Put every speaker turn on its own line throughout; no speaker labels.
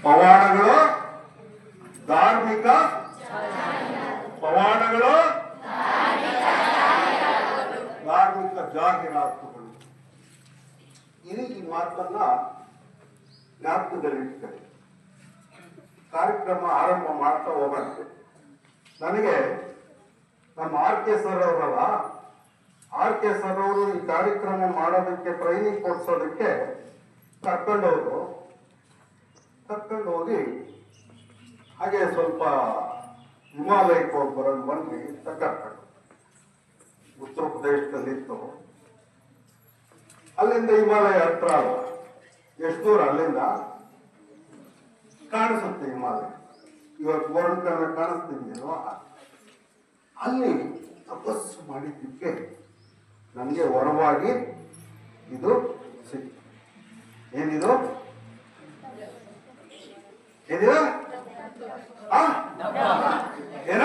ಪವಾಡಗಳು ಧಾರ್ಮಿಕ ಪವಾಡಗಳು ಧಾರ್ಮಿಕ ಜಾಹೀರಾತುಗಳು. ಈ ಮಾತನ್ನ ಜ್ಞಾಪಕದಲ್ಲಿಡ್ತಾರೆ. ಕಾರ್ಯಕ್ರಮ ಆರಂಭ ಮಾಡ್ತಾ ಹೋಗಂತೆ. ನನಗೆ ನಮ್ಮ ಆರ್.ಕೆ. ಸರ್ ಅವರಲ್ಲ, ಆರ್.ಕೆ. ಸರ್ ಅವರು ಈ ಕಾರ್ಯಕ್ರಮ ಮಾಡೋದಕ್ಕೆ ಟ್ರೈನಿಂಗ್ ಕೊಡ್ಸೋದಕ್ಕೆ ಕರ್ಕೊಂಡು ಹೋಗಿ ಹಾಗೆ ಸ್ವಲ್ಪ ಹಿಮಾಲಯಕ್ಕೆ ಹೋಗಿ ಬರೋದು ಬಂದ್ವಿ ಅಂತ ಕರ್ಕೊಂಡು. ಉತ್ತರ ಪ್ರದೇಶದಲ್ಲಿತ್ತು. ಅಲ್ಲಿಂದ ಹಿಮಾಲಯ ಹತ್ರ ಅಲ್ಲ, ಎಷ್ಟು ದೂರ ಅಲ್ಲಿಂದ ಕಾಣಿಸುತ್ತೆ ಹಿಮಾಲಯ. ಇವತ್ತು ವರ್ಣಕನ್ನ ಕಾಣಿಸ್ತಿದ್ಯಲ್ವಾ, ಅಲ್ಲಿ ತಪಸ್ಸು ಮಾಡಿದ್ದಕ್ಕೆ ನನಗೆ ವರವಾಗಿ ಇದು ಸಿಕ್ತು. ಏನಿದು ಏನಿದು ಏನ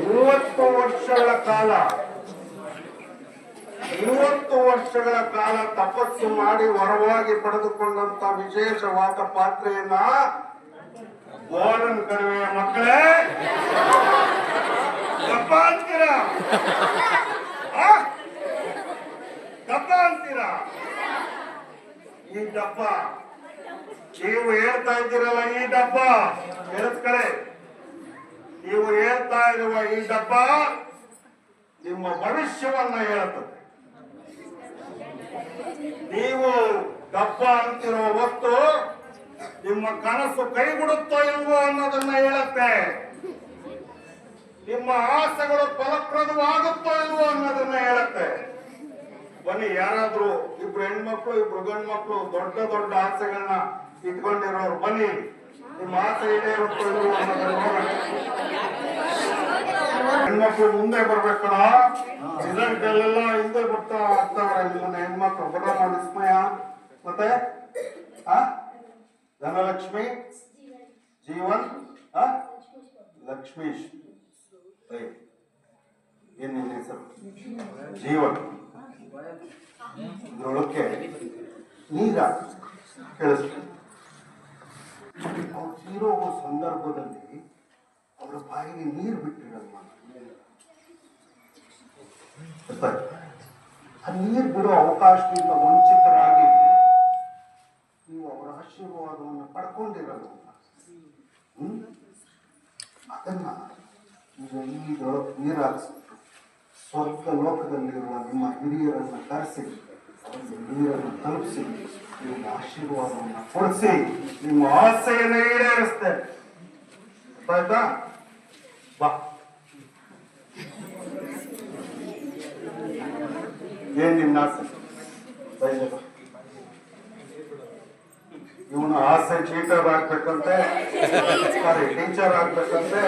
30 ವರ್ಷಗಳ ಕಾಲ ತಪಸ್ಸು ಮಾಡಿ ವರವಾಗಿ ಪಡೆದುಕೊಂಡಂತ ವಿಶೇಷವಾದ ಪಾತ್ರೆಯನ್ನ ಗೋಲ್ಡನ್ ಕರುವೆಯ ಮಕ್ಕಳೇ ದಪ್ಪ ಅಂತೀರಾ? ದಪ್ಪ ಅಂತೀರಾ? ಈ ಡಬ್ಬ ನೀವು ಹೇಳ್ತಾ ಇದ್ದೀರಲ್ಲ, ಈ ಡಬ್ಬ ಎಳದ್ ಕಡೆ ನೀವು ಹೇಳ್ತಾ ಇರುವ ಈ ಡಬ್ಬ ನಿಮ್ಮ ಭವಿಷ್ಯವನ್ನ ಹೇಳುತ್ತದೆ. ನೀವು ಡಬ್ಬ ಅಂತಿರೋ ಹೊತ್ತು ನಿಮ್ಮ ಕನಸು ಕೈಗೂಡುತ್ತೋ ಇಲ್ವೋ ಅನ್ನೋದನ್ನ ಹೇಳುತ್ತೆ. ನಿಮ್ಮ ಆಸೆಗಳು ಫಲಪ್ರದವಾಗುತ್ತೋ ಇಲ್ವೋ ಅನ್ನೋದನ್ನ ಹೇಳುತ್ತೆ. ಬನ್ನಿ, ಯಾರಾದ್ರೂ ಇಬ್ರು ಹೆಣ್ಮಕ್ಳು ಇಬ್ರು ಗಂಡು ಮಕ್ಳು ದೊಡ್ಡ ದೊಡ್ಡ ಆಸೆಗಳನ್ನ ಇಟ್ಕೊಂಡಿರೋರು ಬನ್ನಿ, ನಿಮ್ಮ ಆಸೆ ಈಡೇರುತ್ತೋ ಇಲ್ವೋ ಅನ್ನೋದನ್ನ ನೋಡೋಣ. ಹೆಣ್ಮಕ್ಳು ಮುಂದೆ ಬರ್ಬೇಕಣ, ರಿಸಲ್ಟ್ ಎಲ್ಲ ಹಿಂದೆ ಬರ್ತಾ ಆಗ್ತಾವ್ರೆ. ನಿಮ್ಮನ್ನ ಹೆಣ್ಮಕ್ಳು ಬರೋಣ. ವಿಸ್ಮಯ ಮತ್ತೆ ಧನಲಕ್ಷ್ಮಿ, ಜೀವನ್, ಲಕ್ಷ್ಮೀಶ್. ಏನ್ ನಿನ್ನ ಹೆಸರು? ಜೀವನ್. ಇದ್ರೊಳಕ್ಕೆ ನೀರ ಕೇಳಿಸ್ತು. ಅವ್ರು ತೀರೋ ಸಂದರ್ಭದಲ್ಲಿ ಅವರ ಬಾಯಿಗೆ ನೀರು ಬಿಟ್ಟಿರಲ್ಲ. ಆ ನೀರು ಬಿಡೋ ಅವಕಾಶದಿಂದ ವಂಚಿತರಾಗಿ ನೀವು ಅವರ ಆಶೀರ್ವಾದವನ್ನು ಪಡ್ಕೊಂಡಿರಲ್ಲ. ಅದನ್ನ ಈಗ ಈದ್ರೊಳಗೆ ನೀರು ಹಾಕಿಸ್ಬಿಟ್ಟು ಸ್ವರ್ಗ ಲೋಕದಲ್ಲಿರುವ ನಿಮ್ಮ ಹಿರಿಯರನ್ನ ಕರೆಸಿ ಅವರಿಗೆ ನೀರನ್ನು ತಲುಪಿಸಿ ನಿಮ್ಮ ಆಶೀರ್ವಾದವನ್ನು ಕೊಡಿಸಿ ನಿಮ್ಮ ಆಸೆಯನ್ನು ಈಡೇರಿಸ್ತೇನೆ. ಆಯ್ತಾ? ಬಾ. ಏನ್ ನಿನ್ನ ಆಸೆ? ಇವನು ಆಸೆ ಟೀಚರ್ ಆಗ್ಬೇಕಂತೆ. ಸಾರಿ, ಟೀಚರ್ ಆಗ್ಬೇಕಂತೆ.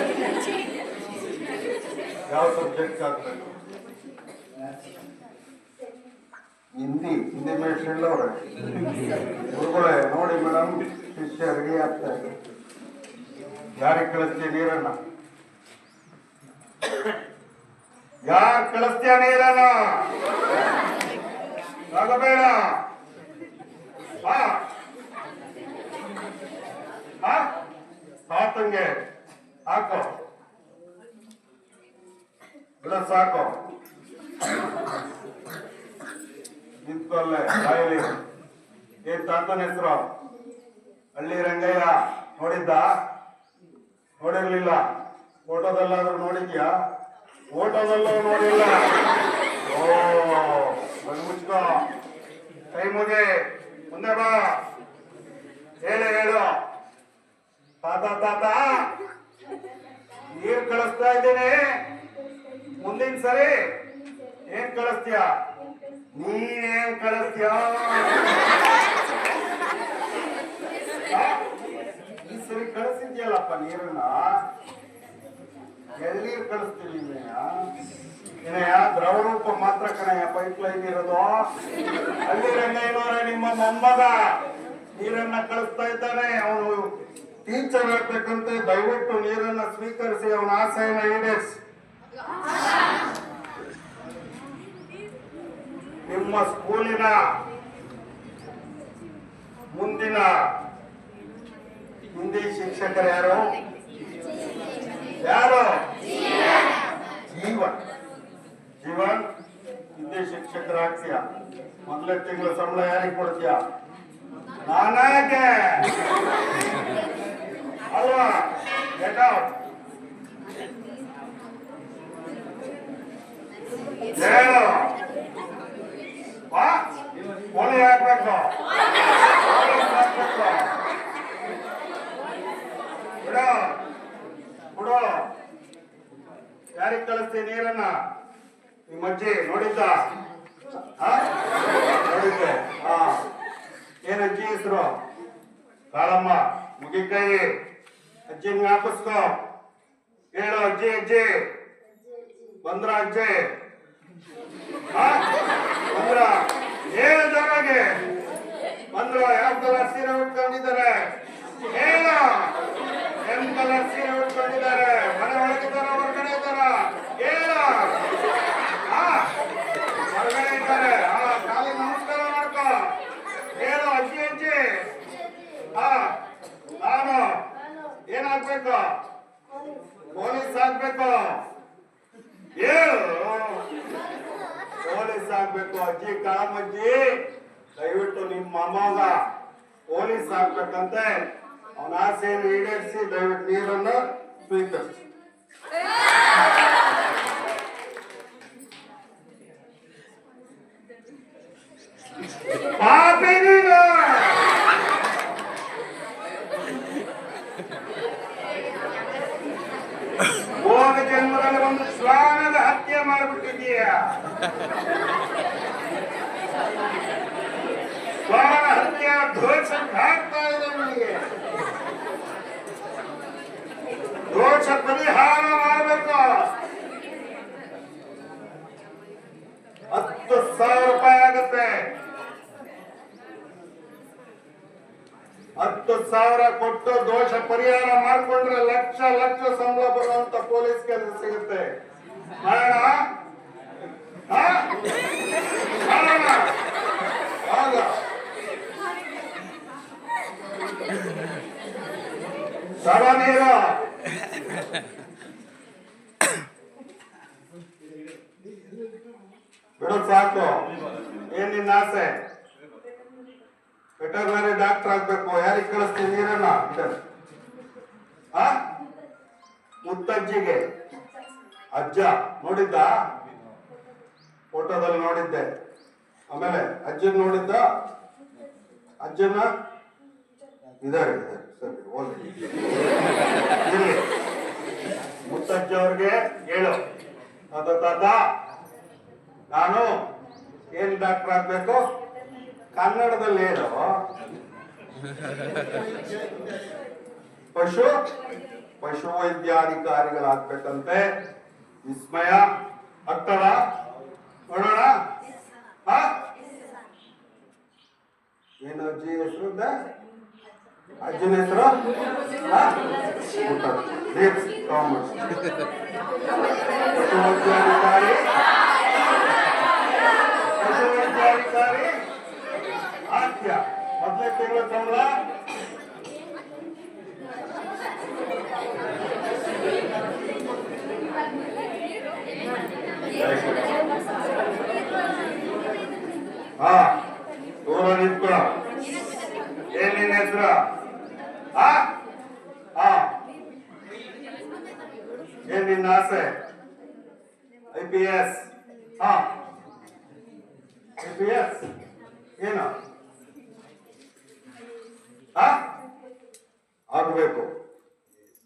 ಯಾವ ಸಬ್ಜೆಕ್ಟ್ ಆಗ್ಬೇಕು? ಹಿಂದಿ ಮೇಷ್ಟ್ರು ಇಲ್ಲವ್ರೆ ಗುರುಗಳೇ. ನೋಡಿ ಮೇಡಮ್, ಶಿಷ್ಯ ರೆಡಿ ಆಗ್ತಾ ಇದೆ. ಯಾರಿಗೆ ಕಳಿಸ್ತೀಯ ನೀರನ್ನ? ಯಾರು ಕಳಿಸ್ತೀಯ ನೀರನ್ನ? ಆಗಬೇಡ. ಸಾತಂಗೆ ಹಾಕೋ, ಬಿಡ ಸಾಕೋ. ನಿಂತ್ಕೊಳ್ಳೆ ಬಾಯಲ್ಲಿ. ಏನ್ ತಾತನ ಹೆಸರು? ಹಳ್ಳಿ ರಂಗಯ್ಯ. ನೋಡಿರ್ಲಿಲ್ಲ? ಫೋಟೋದಲ್ಲಾದ್ರೂ ನೋಡಿದ್ಯಾ? ಫೋಟೋದಲ್ಲೂ ನೋಡಿಲ್ಲ. ಓ, ಮುಚ್ಕೋ, ಕೈ ಮುಗಿ, ಮುಂದೆ ಬಾ. ಹೇಳು. ತಾತ ನೀರ್ ಕಳಿಸ್ತಾ ಇದ್ದೀನಿ. ಮುಂದಿನ ಸರಿ ಏನ್ ಕಳಿಸ್ತೀಯ? ನೀನೇನ್ ಕಳಿಸ್ತೀಯ? ಈ ಸರಿ ಕಳಿಸಿದ್ಯಲ್ಲಪ್ಪ ನೀರನ್ನ. ಎಳ್ಳೀರ್ ಕಳಿಸ್ತೀನಿ ಏನಯ್ಯ? ದ್ರವ ರೂಪ ಮಾತ್ರ ಕಣಯ್ಯ ಪೈಪ್ ಲೈನ್ ಇರೋದು. ಅಲ್ಲಿ ರಂಗಯ್ಯನವರೇ, ನಿಮ್ಮ ಮೊಮ್ಮಗ ನೀರನ್ನ ಕಳಿಸ್ತಾ ಇದ್ದಾನೆ. ಅವನು ಟೀಚರ್ ಆಗ್ಬೇಕಂತೆ. ದಯವಿಟ್ಟು ನೀರನ್ನ ಸ್ವೀಕರಿಸಿ ಅವನ ಆಸೆಯನ್ನ ಈಡೇರಿಸಿ. ನಿಮ್ಮ ಸ್ಕೂಲಿನ ಮುಂದಿನ ಹಿಂದಿ ಶಿಕ್ಷಕರು ಯಾರು? ಯಾರು? ಜೀವನ್. ಜೀವನ್ ಹಿಂದಿ ಶಿಕ್ಷಕರಾಗ್ತೀಯ. ಮೊದಲೇ ತಿಂಗಳ ಸಂಬಳ ಯಾರಿಗೆ ಕೊಡ್ತೀಯ? ನಾನಾಗೆ ಅಲ್ವಾ? Get out. ಹೇಳು. ಕೋಳಿ ಹಾಕ್ಬೇಕು, ಬಿಡು ಬಿಡು. ಯಾರಿಗೆ ಕಳಿಸ್ತೀನಿ ನೀರನ್ನ? ನಿಮ್ಮ ಅಜ್ಜಿ ನೋಡಿದ್ದ? ನೋಡಿದ್ದೆ. ಏನ್ ಅಜ್ಜಿ ಹೆಸರು? ಕಾಳಮ್ಮ. ಮುಗಿಕೈ ಅಜ್ಜಿನ ಜ್ಞಾಪಿಸ್ಕೋ. ಹೇಳು ಅಜ್ಜಿ ಅಜ್ಜಿ. ಬಂದ್ರ ಅಜ್ಜಿ? ಬಂದ್ರ? ಹೇಳು ಜೋರಾಗಿ. ಬಂದ್ರು. ಯಾವ ಕಲರ್ ಸೀರೆ ಉಟ್ಕೊಂಡಿದ್ದಾರೆ? ಹೇಳು. ಎಂ ಕಲರ್ ಸೀರೆ ಉಟ್ಕೊಂಡಿದ್ದಾರೆ. ಮನೆ ಒಳಗಿದ್ದಾರ ಹೊರಗಡೆ ಇದ್ದಾರ? ಹೇಳು. ಹೊರಗಡೆ ಇದ್ದಾರೆ. ಕಾಲಿ ನಮಸ್ಕಾರ ಮಾಡ್ಕೋ. ಹೇಳು ಅಜ್ಜಿ ಅಜ್ಜಿ. ನಾನು ಏನಾಗ್ಬೇಕು? ಪೊಲೀಸ್ ಆಗ್ಬೇಕು. ಹೇಳು. ಪೊಲೀಸ್ ಆಗ್ಬೇಕು. ಅಜ್ಜಿ ಕಾಳಮ್ಮಜ್ಜಿ, ದಯವಿಟ್ಟು ನಿಮ್ಮ ಮೊಮ್ಮಗ ಪೊಲೀಸ್ ಆಗ್ಬೇಕಂತೆ. ಅವನ ಆಸೆಯನ್ನು ಈಡೇರಿಸಿ ದಯವಿಟ್ಟು ನೀರನ್ನು ಸ್ವೀಕರಿಸಿ. ಪಾಪಿ ನೀನು. ಹೋದ ಜನ್ಮದಲ್ಲಿ ಒಂದು ಶ್ವಾನದ ಹತ್ಯೆ ಮಾಡಿಬಿಟ್ಟಿದೀಯ. ಶ್ವಾನ ಹತ್ಯೆ ದೋಷ ಆಗ್ತಾ ಇದೆ ನನಗೆ. ದೋಷ ಪರಿಹಾರ ಮಾಡಬೇಕು. 10,000 ರೂಪಾಯಿ ಆಗುತ್ತೆ. 10,000 ಕೊಟ್ಟು ದೋಷ ಪರಿಹಾರ ಮಾಡಿಕೊಂಡ್ರೆ ಲಕ್ಷ ಲಕ್ಷ ಸಂಬಳ ಬರುವಂತ ಪೊಲೀಸ್ ಕೆಲಸ ಸಿಗುತ್ತೆ. ಸರ ನೀರು ಬಿಡು ಸಾಕು. ಏನ್ ನಿನ್ನ ಆಸೆ? ವೆಟರ್ನರಿ ಡಾಕ್ಟರ್ ಆಗ್ಬೇಕು. ಯಾರಿಗೆ ಕಳಿಸ್ತೀನಿ ನೀರನ್ನ? ಮುತ್ತಜ್ಜಿಗೆ. ಅಜ್ಜ ನೋಡಿದ್ದ? ಫೋಟೋದಲ್ಲಿ ನೋಡಿದ್ದೆ. ಆಮೇಲೆ ಅಜ್ಜನ್ ನೋಡಿದ್ದ? ಅಜ್ಜನ ಇದಾರೆ. ಸರಿ ಓದಿ. ಮುತ್ತಜ್ಜ ಅವ್ರಿಗೆ ಹೇಳು, ತಾತ ನಾನು ಏನ್ ಡಾಕ್ಟರ್ ಆಗ್ಬೇಕು? ಕನ್ನಡದಲ್ಲಿ ಹೇಳು. ಪಶು ವೈದ್ಯಾಧಿಕಾರಿಗಳಾಗ್ಬೇಕಂತೆ. ವಿಸ್ಮಯ ಆಗ್ತಾರ? ನೋಡೋಣ. ಏನು ಅಜ್ಜಿ ಹೆಸರು? ಅಜ್ಜನ ಹೆಸರು ಕಾಮರ್ಸ್. ಪಶು ವೈದ್ಯಾಧಿಕಾರಿ ಆದ್ಯ. ಮೊದಲೇ ತಿಂಗಳ ಸಂಬಳ ದೂರ ನಿಂತ್ಕೊ. ಏನ್ ನಿನ್ನ ಹೆಸರು? ಏನ್ ನಿನ್ನ ಆಸೆ? IPS. IPS ಏನು ಆಗ್ಬೇಕು?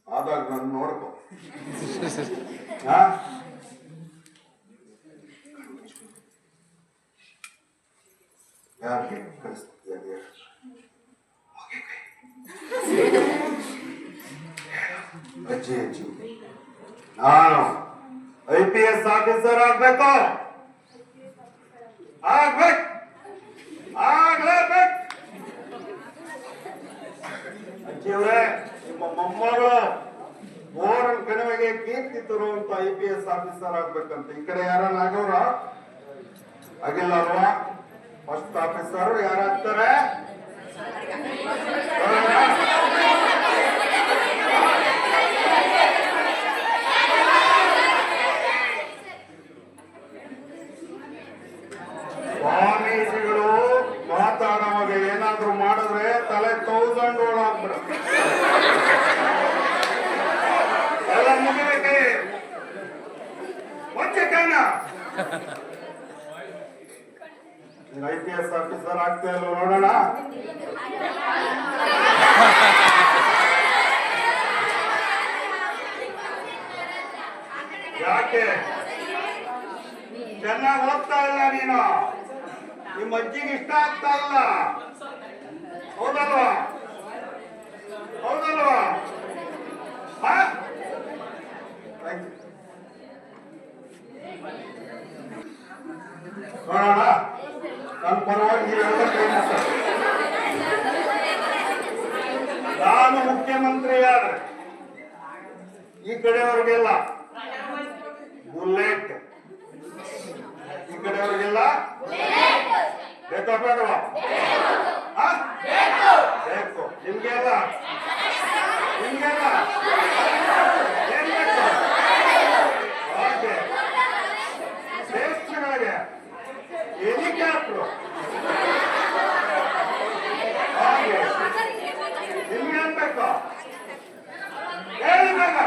ಆದಾಗ ನಾನು ನೋಡ್ಕೊ. ಯಾರಿಗೆ ಕಳಿಸ್ತೀಯ? ಅಜ್ಜಿ ಅಜ್ಜಿ, ನಾನು IPS ಆಫೀಸರ್ ಆಗ್ಬೇಕು. ಅಜ್ಜಿಯವರೇ, ನಿಮ್ಮ ಮೊಮ್ಮಗಳು ಬೋರನ್ ಕಣಿವೆಗೆ ಕೀರ್ತಿ ತರುವಂತ IPS ಆಫೀಸರ್ ಆಗ್ಬೇಕಂತ. ಈ ಕಡೆ ಯಾರನ್ನ ಆಗೋರ? ಆಗಿಲ್ಲ ಅಲ್ವಾ? ಫಸ್ಟ್ ಆಫೀಸರ್ ಯಾರಾಗ್ತಾರೆ? ಸ್ವಾಮೀಜಿಗಳು ಮಾತಾಡುವಾಗ ಏನಾದ್ರು ಮಾಡಿದ್ರೆ ತಲೆ 1000 ಓಡಾಗ್ಬಿಡು. ಎಲ್ಲ ಮುಗಿಬೇಕೆ ಕಣ್ಣ. IPS ಆಫೀಸರ್ ಆಗ್ತಾ ಇಲ್ಲ ನೋಡೋಣ. ಯಾಕೆ ಚೆನ್ನಾಗಿ ಓದ್ತಾ ಇಲ್ಲ ನೀನು? ನಿಮ್ಮ ಅಜ್ಜಿಗೆ ಇಷ್ಟ ಆಗ್ತಾ ಇಲ್ಲ, ಹೌದಲ್ವಾ? ಹೌದಲ್ವಾ? ನೋಡೋಣ, ನನ್ನ ಪರವಾಗಿ ನಾನು ಮುಖ್ಯಮಂತ್ರಿಯಾದ್ರೆ ಈ ಕಡೆಯವರಿಗೆಲ್ಲ ಬುಲೆಟ್, ಈ ಕಡೆಯವರಿಗೆಲ್ಲ ಬೇಕಾ ಬೇಡವಾ? ಬೇಕು. ನಿಮ್ಗೆಲ್ಲ ನಿಮ್ಗೆಲ್ಲ ಏನ್ ಬೇಕು? ಹಾಗೆ ಶ್ರೇಷ್ಠಗಳಿಗೆ ಹೆಲಿಕಾಪ್ಟರ್, ಹಾಗೆ ನಿಮ್ಗೇನ್ ಬೇಕು ಹೇಳಿ ಬೇಗ.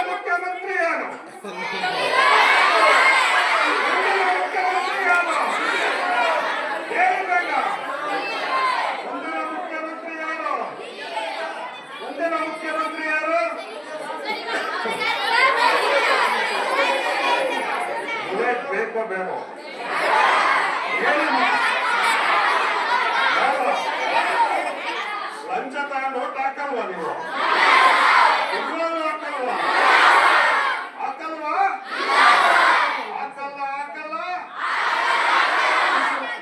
ಮುಖ್ಯಮಂತ್ರಿ ಯಾರು? ಹೇಳಿ ಬೇಗ. ಮುಂದಿನ ಮುಖ್ಯಮಂತ್ರಿ ಯಾರು? ಮುಂದಿನ ಮುಖ್ಯಮಂತ್ರಿ ಯಾರು? ಬುಲೆಟ್ ಬೇಕೋ ಬೇಕೋ ಹೇಳಿ. ಲಂಚ ತಗೊಂಡು ಓಟ್ ಹಾಕಲ್ವಾ ನೀವು? ಇಬ್ಬರು ಹಾಕಲ್ವಾ? ಹಾಕಲ್ವಾ? ಹಾಕಲ್ಲ ಹಾಕಲ್ಲ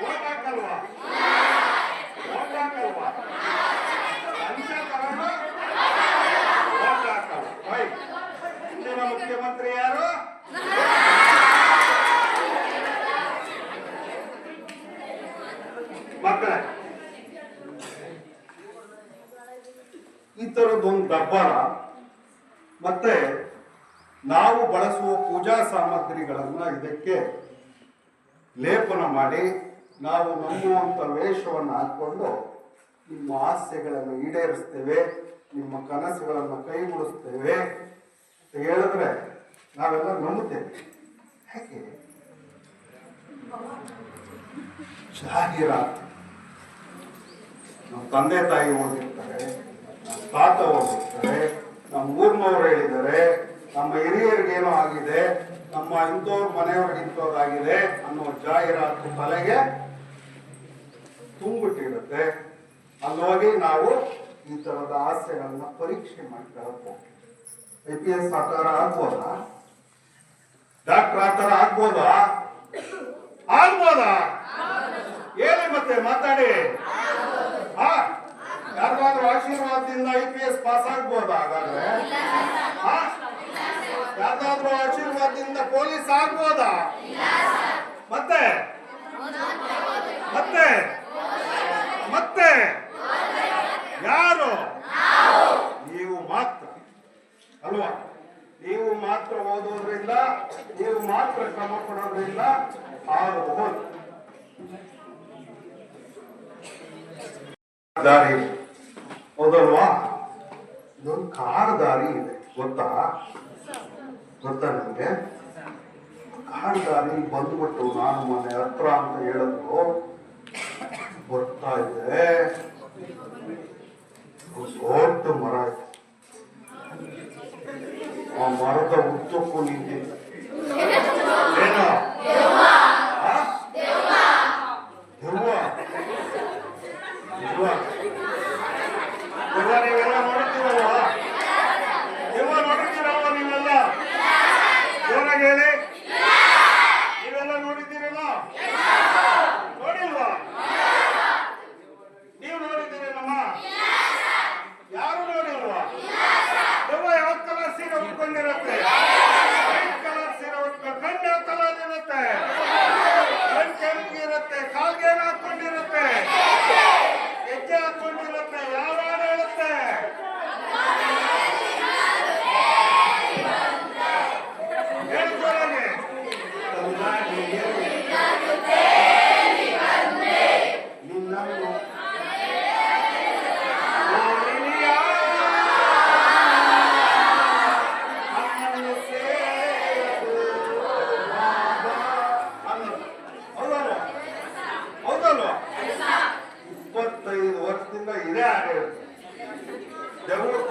ಓಟ್ ಹಾಕಲ್ವಾ? ಓಟ್ ಹಾಕಲ್ವಾ? ಲಂಚ ತಗೊಂಡು ಓಟ್ ಹಾಕಲ್ಲ. ಮುಂದಿನ ಮುಖ್ಯಮಂತ್ರಿ ಯಾರು? ಮಕ್ಕಳೇ, ಈ ತರದೊಂದು ದಬ್ಬರ ಮತ್ತೆ ನಾವು ಬಳಸುವ ಪೂಜಾ ಸಾಮಗ್ರಿಗಳನ್ನ ಇದಕ್ಕೆ ಲೇಪನ ಮಾಡಿ ನಾವು ನಂಬುವಂತ ವೇಷವನ್ನು ಹಾಕೊಂಡು ನಿಮ್ಮ ಆಸೆಗಳನ್ನು ಈಡೇರಿಸ್ತೇವೆ, ನಿಮ್ಮ ಕನಸುಗಳನ್ನು ಕೈಗೂಡಿಸ್ತೇವೆ ಅಂತ ಹೇಳಿದ್ರೆ ನಾವೆಲ್ಲ ನಂಬುತ್ತೇವೆ. ಯಾಕೆ? ಜಾಹೀರಾತು. ನಮ್ಮ ತಂದೆ ತಾಯಿ ಓದಿರ್ತಾರೆ, ನಮ್ಮ ತಾತ ಓದಿರ್ತಾರೆ, ನಮ್ಮ ಊರಿನವ್ರು ಹೇಳಿದ್ದಾರೆ, ನಮ್ಮ ಹಿರಿಯರಿಗೇನೋ ಆಗಿದೆ, ನಮ್ಮ ಇಂಥವ್ರ ಮನೆಯವ್ರಿಗೆ ಇಂಥವ್ರಾಗಿದೆ ಅನ್ನೋ ಜಾಹೀರಾತು ತಲೆಗೆ ತುಂಬಿಟ್ಟಿರುತ್ತೆ. ಅಲ್ಲೋಗಿ ನಾವು ಈ ತರದ ಆಸೆಗಳನ್ನ ಪರೀಕ್ಷೆ ಮಾಡ್ಕೊಳ್ಳಬೇಕು. IPS ಆಕಾರ ಆಗ್ಬೋದಾ? ಡಾಕ್ಟರ್ ಆತರ ಆಗ್ಬೋದಾ? ಆಗ್ಬೋದಾ? ಹೇಳಿ ಮತ್ತೆ ಮಾತಾಡಿ. ಯಾರಿಗಾದ್ರೂ ಆಶೀರ್ವಾದದಿಂದ IPS ಪಾಸ್ ಆಗ್ಬೋದಾ? ಹಾಗಾದ್ರೆ ಯಾರಿಗಾದ್ರೂ ಆಶೀರ್ವಾದದಿಂದ ಪೊಲೀಸ್ ಆಗ್ಬೋದಾ? ಮತ್ತೆ ಮತ್ತೆ ಮತ್ತೆ ಯಾರು? ನೀವು ಮಾತ್ರ ಅಲ್ವಾ? ನೀವು ಮಾತ್ರ ಓದೋದ್ರಿಂದ, ನೀವು ಮಾತ್ರ ಶ್ರಮ ಪಡೋದ್ರಿಂದ ಆಗಬಹುದು. ದಾರಿ ಹೌದಲ್ವಾ? ಇದೊಂದು ಕಾಡು ದಾರಿ ಇದೆ, ಗೊತ್ತಾ ನಿಮ್ಗೆ? ಕಾಡು ದಾರಿ ಬಂದ್ಬಿಟ್ಟು ನಾನು ಮನೆ ಹತ್ರ ಅಂತ ಹೇಳಿದ್ರು ಬರ್ತಾ ಇದೆ. ದೊಡ್ಡ ಮರ ಇದೆ, ಆ ಮರದ ಉದ್ದಕ್ಕೂ ನಿಂತಿದೆ. ಏನೋ ನೀವೆಲ್ಲ ನೋಡ್ತೀರಲ್ವಾ? ನೋಡಿದ್ದೀರಲ್ವ? ನೀವೆಲ್ಲ ಜೋರಾಗಿ ಹೇಳಿ. ನೀವೆಲ್ಲ ನೋಡಿದ್ದೀರಲ್ಲ? ನೋಡಿಲ್ವಾ? ನೀವು ನೋಡಿದ್ದೀರೇನಮ್ಮ?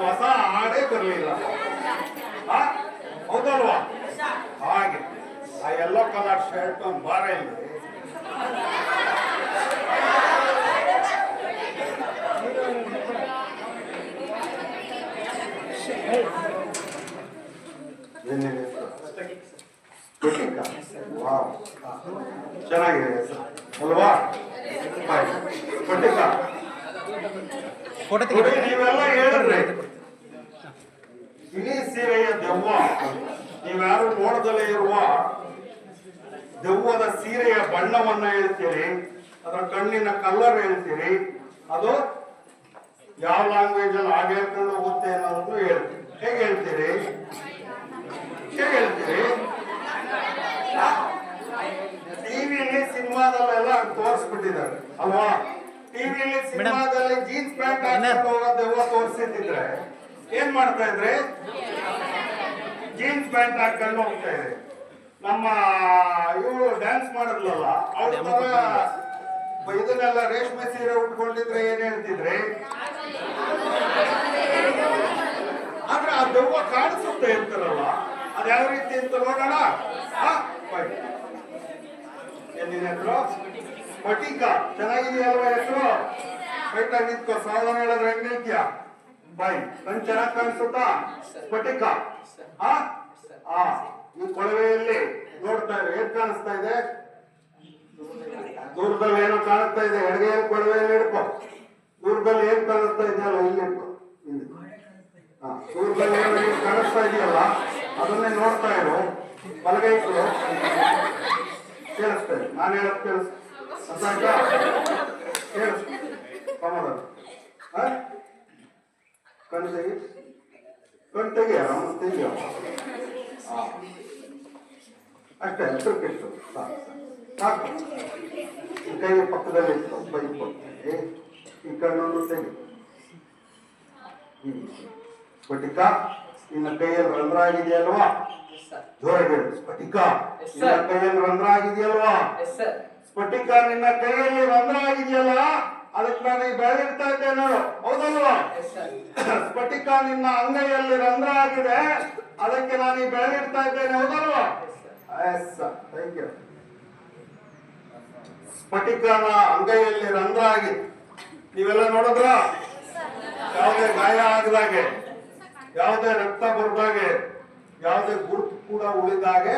ಹೊಸ ಹಾಡೇ ಬರಲಿಲ್ಲ. ಹೌದಲ್ವಾ? ಹಾಗೆ ಆ ಎಲ್ಲೋ ಕಲರ್ ಶರ್ಟ್ ಒಂದು ಬಾರ ಇಲ್ಲಿ ಚೆನ್ನಾಗಿದೆ ಅಲ್ವಾ? ಪಟ್ಟಿಕ ನೀವೆಲ್ಲ ಹೇಳಿದ್ರಿ ಇಡೀ ಸೀರೆಯ ದೆವ್ವ. ನೀವ್ಯಾರು ನೋಡದಲ್ಲೇ ಇರುವ ದೆವ್ವದ ಸೀರೆಯ ಬಣ್ಣವನ್ನ ಹೇಳ್ತೀರಿ, ಅದರ ಕಣ್ಣಿನ ಕಲ್ಲರ್ ಹೇಳ್ತೀರಿ, ಅದು ಯಾವ ಲ್ಯಾಂಗ್ವೇಜ್ ಅಲ್ಲಿ ಹಾಗೆ ಹೇಳ್ಕೊಂಡು ಹೋಗುತ್ತೆ ಅನ್ನೋದನ್ನು ಹೇಳ್ತೀರಿ. ಹೇಗೆ ಹೇಳ್ತೀರಿ? ಹೇಗೆ ಹೇಳ್ತೀರಿ? ಟಿವಿಯಲ್ಲಿ ಸಿನಿಮಾದಲ್ಲೆಲ್ಲ ತೋರಿಸ್ಬಿಟ್ಟಿದ್ದಾರೆ ಅಲ್ವಾ? ಟಿವಿಯಲ್ಲಿ ಸಿನಿಮಾದಲ್ಲಿ ಜೀನ್ಸ್ ಪ್ಯಾಂಟ್ ಹಾಕೊಂಡು ಹೋಗೋ ದೆವ್ವ ತೋರಿಸಿದ್ರೆ ಏನ್ ಮಾಡ್ತಾ ಇದ್ರೆ? ಜೀನ್ಸ್ ಪ್ಯಾಂಟ್ ಹಾಕೊಂಡು ಹೋಗ್ತಾ ಇದೆ. ನಮ್ಮ ಇವಳು ಡ್ಯಾನ್ಸ್ ಮಾಡಿದ್ಲಲ್ಲ ಅವ್ರ ತರ ಇದನ್ನೆಲ್ಲ ರೇಷ್ಮೆ ಸೀರೆ ಉಟ್ಕೊಂಡಿದ್ರೆ ಏನ್ ಹೇಳ್ತಿದ್ರೆ? ಆದ್ರೆ ಆ ದೆವ್ವ ಕಾಣಿಸುತ್ತೆ ಇರ್ತಾರಲ್ಲ, ಅದ್ ಯಾವ ರೀತಿ ಅಂತ ನೋಡೋಣ. ಏನಿದೆ ಹೆಸರು? ಸ್ಫಟಿಕ. ಚೆನ್ನಾಗಿದೆಯಲ್ವಾ ಹೆಸರು? ಕೈಟಾಗಿ ನಿಂತ್ಕೋ. ಸಾಧನ ಹೇಳಿದ್ರೆ ಹೆಂಗ್ ನಿಂತ್ಯ? ಬಾಯ್ ಕಣ್ ಚೆನ್ನಾಗಿ ಕಾಣಿಸುತ್ತಾ? ಸ್ಫಟಿಕ. ಈ ಕೊಳವೆಯಲ್ಲಿ ನೋಡ್ತಾ ಇದೆ, ಏನ್ ಕಾಣಿಸ್ತಾ ಇದೆ? ದೂರದಲ್ಲಿ ಏನೋ ಕಾಣಿಸ್ತಾ ಇದೆ. ಎಡಗೈಯಲ್ಲಿ ಕೊಳವೆಯಲ್ಲಿ ಹಿಡ್ಕೊ. ದೂರದಲ್ಲಿ ಏನ್ ಕಾಣಿಸ್ತಾ ಇದೆಯಲ್ಲ ಇಲ್ಲಿ ಹಿಡ್ಕೊ. ದೂರದಲ್ಲಿ ಏನು ಕಾಣಿಸ್ತಾ ಇದೆಯಲ್ಲ ಅದನ್ನೇ ನೋಡ್ತಾ ಇರು. ಬಲಗೈ ಕೇಳಿಸ್ತಾ ಇದೆ. ನಾನು ಹೇಳೋದು ಕೇಳಿಸ್ತಾ ಕಣ್ ತೆಗಿ, ಕಣ್ ತೆಗಿಯ ತೆಗಿಯ. ಅಷ್ಟೇ ಹೆಸರು ಸಾಕು. ಈ ಕೈ ಪಕ್ಕದಲ್ಲಿ ಇತ್ತು ಬೈಕ್ ಈ ಕಣ್ಣೊಂದು ತೆಗಿ. ಸ್ಫಟಿಕ ನಿನ್ನ ಕೈಯಲ್ಲಿ ರಂಧ್ರ ಆಗಿದೆಯಲ್ವಾ? ಜೋರಾಗಿ ಸ್ಫಟಿಕ ನಿನ್ನ ಕೈಯಲ್ಲಿ ರಂಧ್ರ ಆಗಿದೆಯಲ್ವಾ? ಸ್ಫಟಿಕ ನಿನ್ನ ಕೈಯಲ್ಲಿ ರಂಧ್ರ ಆಗಿದೆಯಲ್ಲ, ಅದಕ್ಕೆ ನಾನು ಬೆಳೆದಿಡ್ತಾ ಇದ್ದೆ ನೋಡು, ಹೌದಲ್ವಾ? ಸ್ಫಟಿಕ ನಿನ್ನ ಅಂಗೈಯಲ್ಲಿ ರಂಧ್ರ ಆಗಿದೆ, ಅದಕ್ಕೆ ನಾನು ಈ ಬೆಳೆದಿಡ್ತಾ ಇದ್ದೇನೆ, ಹೌದಲ್ವಾ? Thank you. ಸ್ಫಟಿಕನ ಅಂಗೈಯಲ್ಲಿ ರಂಧ್ರ ಆಗಿದೆ. ನೀವೆಲ್ಲ ನೋಡಿದ್ರ? ಯಾವುದೇ ಗಾಯ ಆಗದಾಗೆ, ಯಾವುದೇ ರಕ್ತ ಬರ್ದಾಗೆ, ಯಾವುದೇ ಗುರುತು ಕೂಡ ಉಳಿದಾಗೆ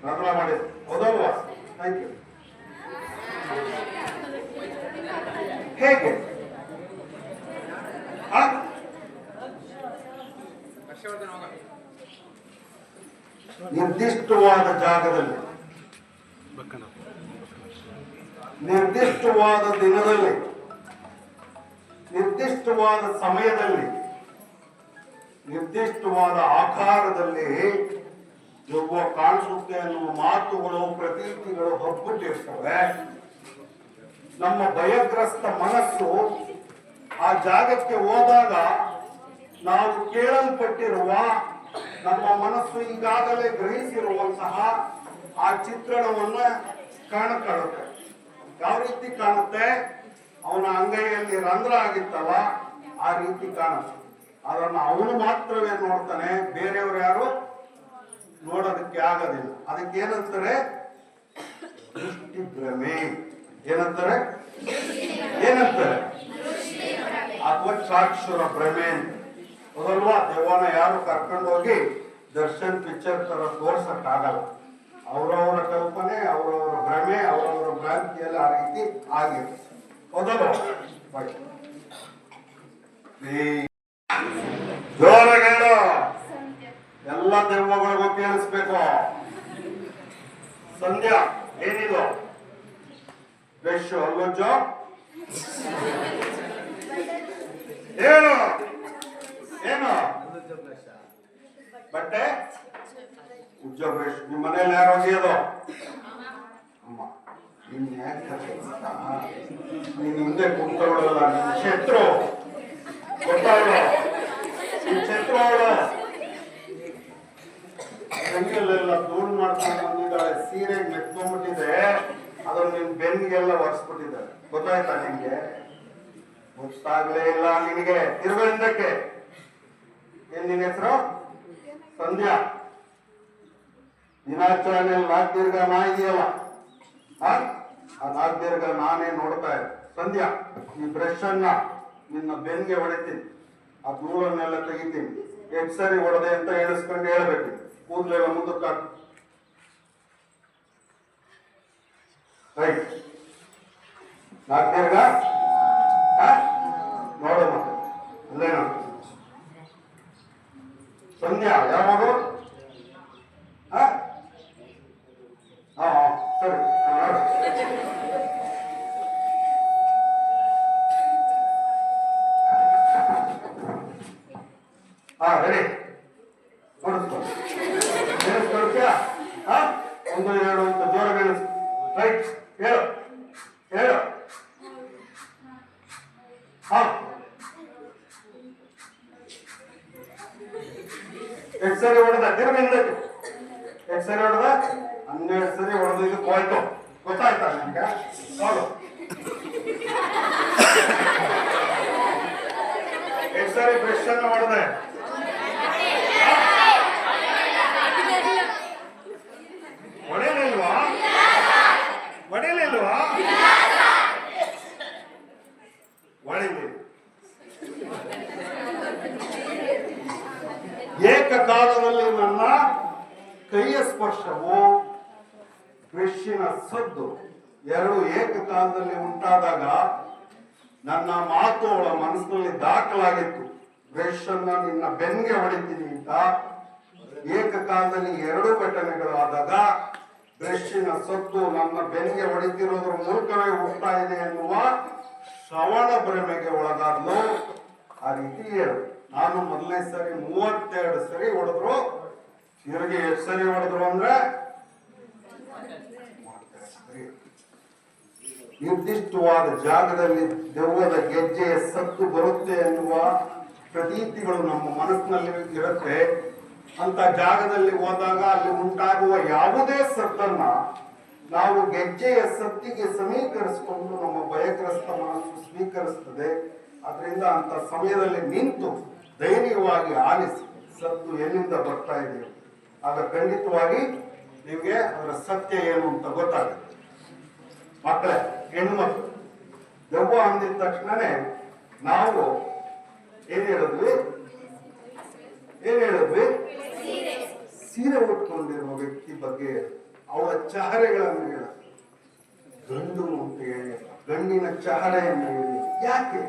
ರಂಧ್ರ ಮಾಡಿದ್ರು, ಹೌದಲ್ವಾ? Thank you. ಹೇಗೆ? ನಿರ್ದಿಷ್ಟವಾದ ಜಾಗದಲ್ಲಿ, ನಿರ್ದಿಷ್ಟವಾದ ದಿನದಲ್ಲಿ, ನಿರ್ದಿಷ್ಟವಾದ ಸಮಯದಲ್ಲಿ, ನಿರ್ದಿಷ್ಟವಾದ ಆಕಾರದಲ್ಲಿ ದೆವ್ವ ಕಾಣಿಸುತ್ತೆ ಅನ್ನುವ ಮಾತುಗಳು, ಪ್ರತೀತಿಗಳು ಹಬ್ಬಿಟ್ಟಿರ್ತವೆ. ನಮ್ಮ ಭಯಗ್ರಸ್ತ ಮನಸ್ಸು ಆ ಜಾಗಕ್ಕೆ ಹೋದಾಗ ನಾವು ಕೇಳಲ್ಪಟ್ಟಿರುವ, ನಮ್ಮ ಮನಸ್ಸು ಈಗಾಗಲೇ ಗ್ರಹಿಸಿರುವಂತಹ ಆ ಚಿತ್ರಣವನ್ನ ಕಾಣುತ್ತೆ. ಯಾವ ರೀತಿ ಕಾಣುತ್ತೆ? ಅವನ ಅಂಗೈಯಲ್ಲಿ ರಂಧ್ರ ಆಗಿತ್ತಲ್ಲ, ಆ ರೀತಿ ಕಾಣುತ್ತೆ. ಅದನ್ನು ಅವನು ಮಾತ್ರವೇ ನೋಡ್ತಾನೆ, ಬೇರೆಯವರು ಯಾರು ನೋಡೋದಕ್ಕೆ ಆಗೋದಿಲ್ಲ. ಅದಕ್ಕೆ ಏನಂತಾರೆ? ದೃಷ್ಟಿ ಭ್ರಮೆ. ಏನಂತಾರೆ? ಅಥವಾ ಸಾಕ್ಷರ ಭ್ರಮೆ. ಅದಲ್ವಾ? ದೆವ್ವನ ಯಾರು ಕರ್ಕೊಂಡು ಹೋಗಿ ದರ್ಶನ್ ಪಿಕ್ಚರ್ ತರ ತೋರ್ಸಕ್ ಆಗಲ್ಲ. ಅವರವರ ಕಲ್ಪನೆ, ಅವರವರ ಭ್ರಮೆ, ಅವರವರ ಭ್ರಾಂತಿಯಲ್ಲಿ ಆ ರೀತಿ ಆಗಿದೆ, ಹೌದಲ್ವಾ? ಜೋರಾಗಿ ಹೇಳು, ಎಲ್ಲ ದೆವ್ವಗಳಿಗೂ ಕೇಳಿಸ್ಬೇಕು. ಸಂಧ್ಯಾ ಏನಿದು? ಬೆಶ್ ಅಲ್ಲೊಂಚ ಏನು ಏನು ಬಟ್ಟೆ ಉಜ್ಜ ಬ್ರಷ್. ನಿಮ್ಮ ಮನೇಲಿ ಯಾರು ಒಗೆಯೋದು? ಅಮ್ಮ. ನೀನ್ ಹಿಂದೆ ಕುಂತವಳಲ್ಲ, ನಿನ್ ಶತ್ರು ಗೊತ್ತಾವಳು, ನಿನ್ ಶತ್ರು ಅವಳು. ಬೆನ್ನಿಗೆಲ್ಲ ಧೂಳು ಮಾಡ್ಕೊಂಡು ಬಂದಿದ್ದಾಳೆ, ಸೀರೆ ಮೆತ್ಕೊಂಡ್ಬಿಟ್ಟಿದೆ, ಅದನ್ನು ನಿನ್ ಬೆನ್ನಿಗೆಲ್ಲ ಒರೆಸ್ಬಿಟ್ಟಿದ್ದಾರೆ. ಗೊತ್ತಾಯ್ತಾ ನಿಮ್ಗೆ? ಗೊತ್ತಾಗ್ಲೇ ಇಲ್ಲ ನಿನಗೆ. ತಿರುಗಳಿಂದಕ್ಕೆ ಏನ್ ನಿನ್ನ ಹೆಸರು? ಸಂಧ್ಯಾ. ದಿನಾಚರಣೆಯಲ್ಲಿ 4 ದೀರ್ಘ ನಾ ಇದೆಯಲ್ಲ, ಆ 4 ದೀರ್ಘ ನಾನೇ ನೋಡ್ತಾ ಇದ್ದೆ. ಸಂಧ್ಯಾ, ಈ ಬ್ರಷ್ ಅನ್ನ ನಿನ್ನ ಬೆನ್ಗೆ ಹೊಡಿತೀನಿ, ಆ ಧೂಳನ್ನೆಲ್ಲ ತೆಗಿತೀನಿ. ಎಷ್ಟು ಸರಿ ಹೊಡೆದೆ ಅಂತ ಹೇಳಿಸ್ಕೊಂಡು ಹೇಳ್ಬೇಕು. ಕೂದಲೆಲ್ಲ ಮುಂದಕ್ಕೆ ಹಾಕು. ರೈಟ್. 4 ದೀರ್ಘ ನೋಡು ಮತ್ತೆ ಅಲ್ಲೇನು. ಸಂಧ್ಯಾ ಯಾವಾಗ? ಸರಿ ರೆಡಿ. ನೆನೆಸ್ಕೊಳ್ತೀಯ? 1 2 ಅಂತ ಜೋರ ನೆನೆಸ್. ರೈಟ್, ಹೇಳು ಹೇಳು. ಎಷ್ಟು ಸರಿ ಹೊಡೆದ? ತಿರುಗಿಂದಕ್ಕೆ ಎಷ್ಟು ಸರಿ ಹೊಡೆದ? 12 ಸರಿ ಹೊಡೆದು ಇದಕ್ಕೆ ಹೋಯ್ತು. ಗೊತ್ತಾಯ್ತಾ ನಿಮ್ಗೆ? ಹೌದು. ಎಷ್ಟು ಸರಿ ಬ್ರಷ್ ಅನ್ನು ಹೊಡೆದೆ? ಹೊಡೆಯಲಿಲ್ವಾ? ಹೊಡೆಯಲಿಲ್ವಾ? ಹೊಡಿಲಿ. ಏಕಕಾಲದಲ್ಲಿ ನನ್ನ ಕೈಯ ಸ್ಪರ್ಶವು ಬ್ರಷ್ಷಿನ ಸದ್ದು ಎರಡು ಏಕಕಾಲದಲ್ಲಿ ಉಂಟಾದಾಗ ನನ್ನ ಮಾತು ಅವಳ ಮನಸ್ಸಿನಲ್ಲಿ ದಾಖಲಾಗಿತ್ತು. ಬ್ರಷ್ ಅನ್ನ ನಿನ್ನ ಬೆನ್ಗೆ ಹೊಡಿತೀನಿ ಅಂತ ಏಕಕಾಲದಲ್ಲಿ 2 ಘಟನೆಗಳಾದಾಗ ಬ್ರಷ್ಷಿನ ಸದ್ದು ನನ್ನ ಬೆನ್ಗೆ ಹೊಡಿತಿರೋದ್ರ ಮೂಲಕವೇ ಹೋಗ್ತಾ ಇದೆ ಎನ್ನುವ ಶ್ರವಣ ಭ್ರಮೆಗೆ ಒಳಗಾದ್ಲು. ಆ ರೀತಿ ಹೇಳು. ನಾನು ಮೊದಲನೇ ಸರಿ 32 ಸರಿ ಹೊಡೆದ್ರು. ಇವ್ರಿಗೆ ಎಷ್ಟು ಸರಿ ಹೊಡೆದ್ರು ಅಂದ್ರೆ ನಿರ್ದಿಷ್ಟವಾದ ಜಾಗದಲ್ಲಿ ದೆವ್ವದ ಗೆಜ್ಜೆಯ ಸತ್ತು ಬರುತ್ತೆ ಎನ್ನುವ ಪ್ರತೀತಿಗಳು ನಮ್ಮ ಮನಸ್ಸಿನಲ್ಲಿ ಇರುತ್ತೆ. ಅಂತ ಜಾಗದಲ್ಲಿ ಹೋದಾಗ ಅಲ್ಲಿ ಉಂಟಾಗುವ ಯಾವುದೇ ಸತ್ತನ್ನ ನಾವು ಗೆಜ್ಜೆಯ ಸತ್ತಿಗೆ ಸಮೀಕರಿಸಿಕೊಂಡು ನಮ್ಮ ಭಯಗ್ರಸ್ತ ಮನಸ್ಸು ಸ್ವೀಕರಿಸ್ತದೆ. ಅದರಿಂದ ಅಂತ ಸಮಯದಲ್ಲಿ ನಿಂತು ಧೈರ್ಯವಾಗಿ ಆಲಿಸಿ ಸತ್ತು ಎಲ್ಲಿಂದ ಬರ್ತಾ ಇದೆ, ಆಗ ಖಂಡಿತವಾಗಿ ನಿಮಗೆ ಅದರ ಸತ್ಯ ಏನು ಅಂತ ಗೊತ್ತಾಗುತ್ತೆ. ಮಕ್ಕಳೇ, ಹೆಣ್ಮಕ್ಳು ದೆವ್ವ ಅಂದಿದ ತಕ್ಷಣನೇ ನಾವು ಏನ್ ಹೇಳಿದ್ವಿ? ಸೀರೆ ಉಟ್ಕೊಂಡಿರುವ ವ್ಯಕ್ತಿ ಬಗ್ಗೆ ಅವಳ ಚಹರೆಗಳನ್ನು ಹೇಳ, ಗಂಡು ಅಂತ ಹೇಳಿ ಗಂಡಿನ ಚಹರೆಯನ್ನು ಹೇಳಿ. ಯಾಕೆ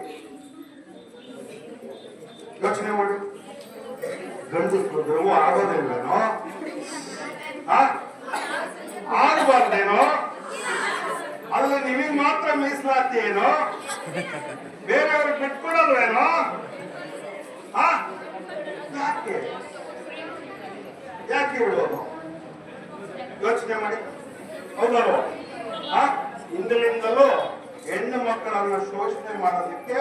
ಯೋಚನೆ ಮಾಡಿ. ಗಂಡಸರು ದೆವ್ವ ಆಗೋದಿಲ್ವೇನೋ? ಆಗಬಾರ್ದೇನೋ? ಅಲ್ಲ ನಿಮಗೆ ಮಾತ್ರ ಮೀಸಲಾತಿ ಏನೋ? ಬೇರೆಯವ್ರಿಗೆ ಬಿಟ್ಕೊಡಲ್ವೇನೋ? ಯಾಕೆ ಯಾಕೆ ಬಿಡೋದು? ಯೋಚನೆ ಮಾಡಿ. ಹೌದಲ್ವ? ಹಿಂದಿನಿಂದಲೂ ಹೆಣ್ಣು ಮಕ್ಕಳನ್ನು ಶೋಷಣೆ ಮಾಡೋದಕ್ಕೆ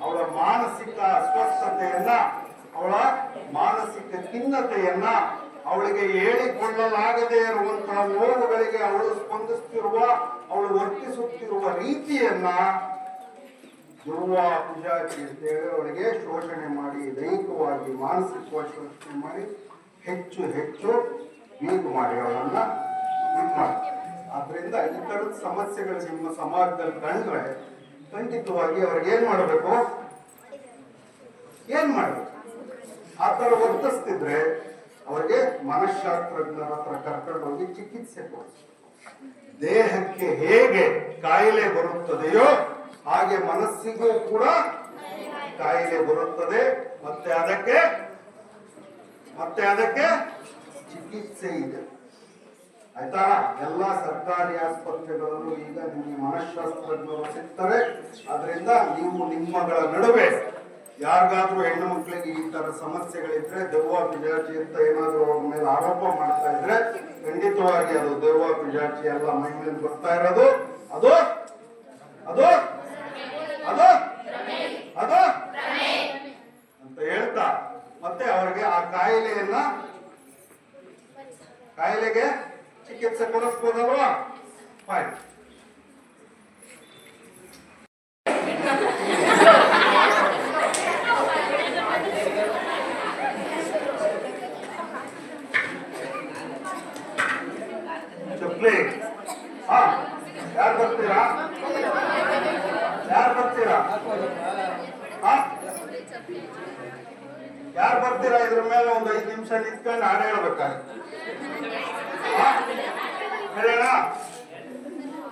ಅವಳ ಮಾನಸಿಕ ಅಸ್ವಸ್ಥತೆಯನ್ನ, ಅವಳ ಮಾನಸಿಕ ಖಿನ್ನತೆಯನ್ನ, ಅವಳಿಗೆ ಹೇಳಿಕೊಳ್ಳಲಾಗದೇ ಇರುವಂತಹ ನೋವುಗಳಿಗೆ ಅವಳು ಸ್ಪಂದಿಸುತ್ತಿರುವ, ಅವಳು ವರ್ತಿಸುತ್ತಿರುವ ರೀತಿಯನ್ನ ದೆವ್ವ ಪಿಶಾಚಿ ಅಂತೇಳಿ ಅವಳಿಗೆ ಶೋಷಣೆ ಮಾಡಿ, ದೈಹಿಕವಾಗಿ ಮಾನಸಿಕವಾಗಿ ಶೋಷಣೆ ಮಾಡಿ ಹೆಚ್ಚು ಹೆಚ್ಚು ವೀಕ್ ಮಾಡಿ ಅವಳನ್ನ ಇದು ಮಾಡಿ. ಆದ್ರಿಂದ ಈ ತರದ ಸಮಸ್ಯೆಗಳು ನಿಮ್ಮ ಸಮಾಜದಲ್ಲಿ ಕಂಡ್ರೆ ಖಂಡಿತವಾಗಿ ಅವ್ರಿಗೆ ಏನ್ ಮಾಡಬೇಕು? ಆ ತರ ವರ್ತಿಸ್ತಿದ್ರೆ ಅವ್ರಿಗೆ ಮನಃಶಾಸ್ತ್ರಜ್ಞರ ಹತ್ರ ಕರ್ಕೊಂಡು ಹೋಗಿ ಚಿಕಿತ್ಸೆ ಕೊಡಿಸಿ. ದೇಹಕ್ಕೆ ಹೇಗೆ ಕಾಯಿಲೆ ಬರುತ್ತದೆಯೋ ಹಾಗೆ ಮನಸ್ಸಿಗೂ ಕೂಡ ಕಾಯಿಲೆ ಬರುತ್ತದೆ. ಮತ್ತೆ ಅದಕ್ಕೆ ಚಿಕಿತ್ಸೆ ಇದೆ. ಆಯ್ತಾ? ಎಲ್ಲಾ ಸರ್ಕಾರಿ ಆಸ್ಪತ್ರೆಗಳಲ್ಲೂ ಈಗ ನಿಮಗೆ ಮನಃಶಾಸ್ತ್ರಜ್ಞರು ಸಿಗ್ತಾರೆ. ಅದರಿಂದ ನೀವು ನಿಮ್ಮಗಳ ನಡುವೆ ಯಾರಿಗಾದ್ರೂ ಹೆಣ್ಣು ಮಕ್ಕಳಿಗೆ ಈ ತರ ಸಮಸ್ಯೆಗಳಿದ್ರೆ, ದೆವ್ವ ಪಿಶಾಚಿ ಅಂತ ಏನಾದ್ರೂ ಅವ್ರ ಮೇಲೆ ಆರೋಪ ಮಾಡ್ತಾ ಇದ್ರೆ, ಖಂಡಿತವಾಗಿ ಅದು ದೆವ್ವ ಪಿಶಾಚಿ ಎಲ್ಲ ಮೈ ಮೇಲೆ ಬರ್ತಾ ಇರೋದು ಅದು ಅದು ಅದು ಅದು ಅಂತ ಹೇಳ್ತಾ ಮತ್ತೆ ಅವರಿಗೆ ಆ ಕಾಯಿಲೆಗೆ ಚಿಕಿತ್ಸೆ ಕೊಡಿಸ್ಬೋದಲ್ವಾ? ಫೈನ್. ಯಾರು ಬರ್ತೀರಾ ಇದ್ರ ಮೇಲೆ ಒಂದು 5 ನಿಮಿಷ ನಿಂತ್ಕೊಂಡು ಹಾಡು ಹೇಳ್ಬೇಕಾಗುತ್ತೆ. ಹೇಳೋಣ,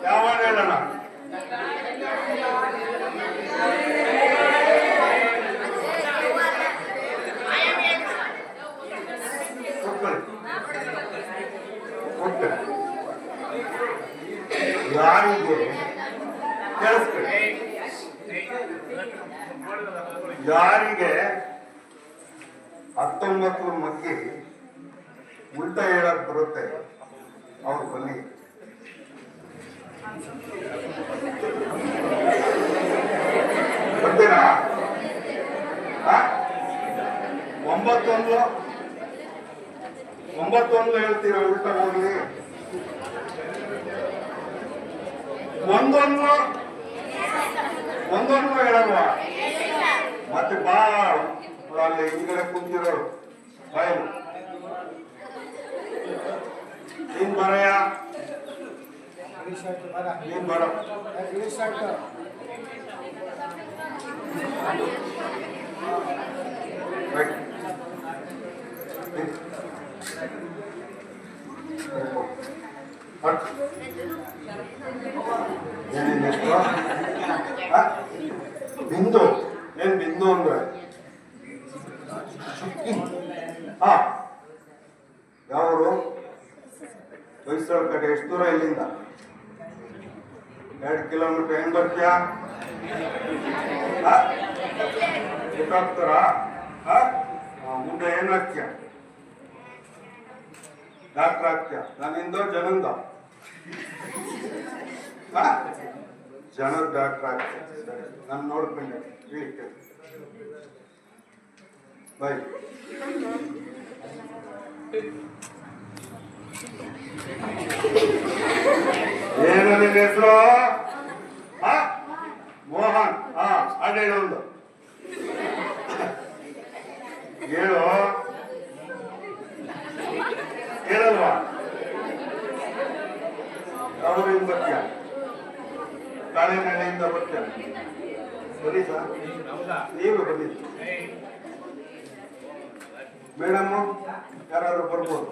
ಯಾವ ಹಾಡು ಹೇಳೋಣ? ಯಾರಿಗೆ ಕೇಳಿಸ್ಕೊಳ್ಳಿ, ಯಾರಿಗೆ 19 ಮಗ್ಗಿ ಉಲ್ಟ ಹೇಳಕ್ ಬರುತ್ತೆ ಅವ್ರು ಬನ್ನಿ. ಬರ್ತೀರಾ? 9 ಹೇಳ್ತೀರಾ ಉಲ್ಟ ಹೋಗ್ಲಿ? ಒಂದೊಂದು ಹೇಳಲ್ವಾ? ಮತ್ತೆ ಬಾ ಅಲ್ಲಿ ಹಿಂದ್ಗಡೆ ಕುಂತಿರೋರು ಬಾಯಲು ನೀನ್ ಬರಯ್ಯ, ನೀನ್ ಬರ. ಬಿಂದು, ಏನ್ ಬಿಂದು ಅಂದ್ರೆ? ಹಾ, ಯಾವರು? ಹೊಯ್ಸಳ ಕಡೆ. ಎಷ್ಟು ದೂರ ಇಲ್ಲಿಂದ? 2 ಕಿಲೋಮೀಟರ್. ಹೆಂಗ್ ಬರ್ತೀಯಾ? ಗೊತ್ತಾಗ್ತಾರ? ಮುಂದೆ ಏನಾಗ್ತೀಯ? ಡಾಕ್ಟರ್ ಆಗ್ತೀಯ? ನನ್ನಿಂದ ಜನಂದ ಜನದ ಡಾಕ್ಟರ್ ಆಗ್ತೀಯ. ಸರಿ, ನಾನು ನೋಡ್ಕೊಂಡೆ. ಹೇಳಿ ಬಾಯ್. ಏನು ನಿನ್ನ ಹೆಸರು? ಮೋಹನ್. ಅದೇ ಒಂದು ಹೇಳು. ಹೇಳಲ್ವಾ? ಅವರಿಂದ ಬರ್ತೀಯ? ಕಾಳೆನಹಳ್ಳಿಯಿಂದ ಬರ್ತೀಯ? ಬನ್ನಿ ಸರ್, ನೀವು ಬನ್ನಿ. ಮೇಡಮ್ ಯಾರಾದ್ರೂ ಬರ್ಬೋದು?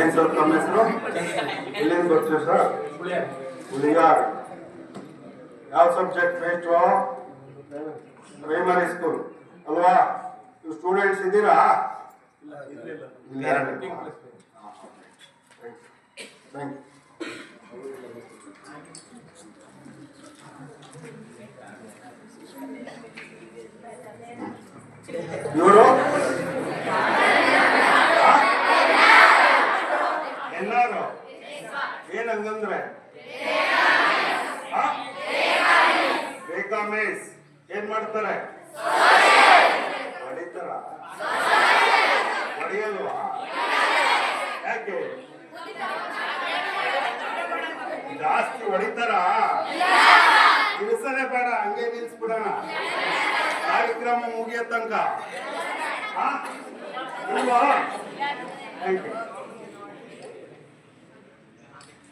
ಏನ್ ಸರ್ ತಮ್ಮ ಹೆಸರು? ಎಲ್ಲಿಂದ ಬರ್ತೀವಿ ಸರ್? ಹುಲಿಯಾರ್. ಯಾವ ಸಬ್ಜೆಕ್ಟ್ ಬೇಸ್ಟು? ಪ್ರೈಮರಿ ಸ್ಕೂಲ್ ಅಲ್ವಾ? ಸ್ಟೂಡೆಂಟ್ಸ್ ಇದ್ದೀರಾ? ಇವರು ಎಲ್ಲಾರು ಏನಂದ್ರೆ ರೇಖಾ ಮಿಸ್ ಏನ್ ಮಾಡ್ತಾರೆ? ಹೊಡಿತಾರ? ಹೊಡಿಯಲ್ವಾ? ಯಾಕೆ? ಜಾಸ್ತಿ ಹೊಡಿತಾರ? ನಿಲ್ಸನೆ ಬೇಡ, ಹಂಗೆ ನಿಲ್ಸ್ಬಿಡೋಣ ಕಾರ್ಯಕ್ರಮ ಮುಗಿಯೋ ತನಕ. ಇಲ್ವಾ?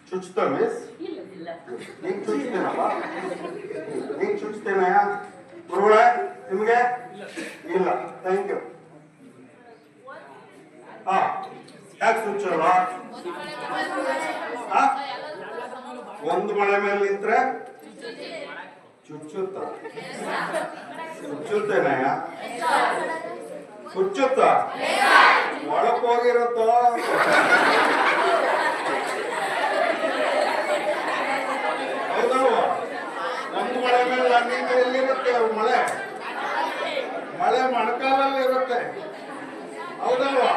ಚುಚ್ತ ಮಿಸ್? ನೀನ್ ಚುಚ್ತೇನಪ್ಪ? ನೀನ್ ಚುಚ್ತೇನ? ಗುರುಗಳೇ ನಿಮ್ಗೆ? ಇಲ್ಲ, ಥ್ಯಾಂಕ್ ಯು. ಯಾಕೆ ಚುಚ್ಚಲ್ಲ? ಒಂದು ಮಳೆ ಮೇಲೆ ನಿಂತ್ರೆ ಚುಚ್ಚುತ್ತ? ಚುಚ್ಚುತ್ತೇನಯ್ಯ? ಚುಚ್ಚುತ್ತ? ಒಳಕ್ ಹೋಗಿರುತ್ತೋ? ಹೌದಲ್ವಾ? ಒಂದು ಮಳೆ ಮೇಲೆ ನಿಂತ ಎಲ್ಲಿರುತ್ತೆ ಮಳೆ? ಮಳೆ ಮೊಣಕಾಲಲ್ಲಿ ಇರುತ್ತೆ, ಹೌದಲ್ವಾ?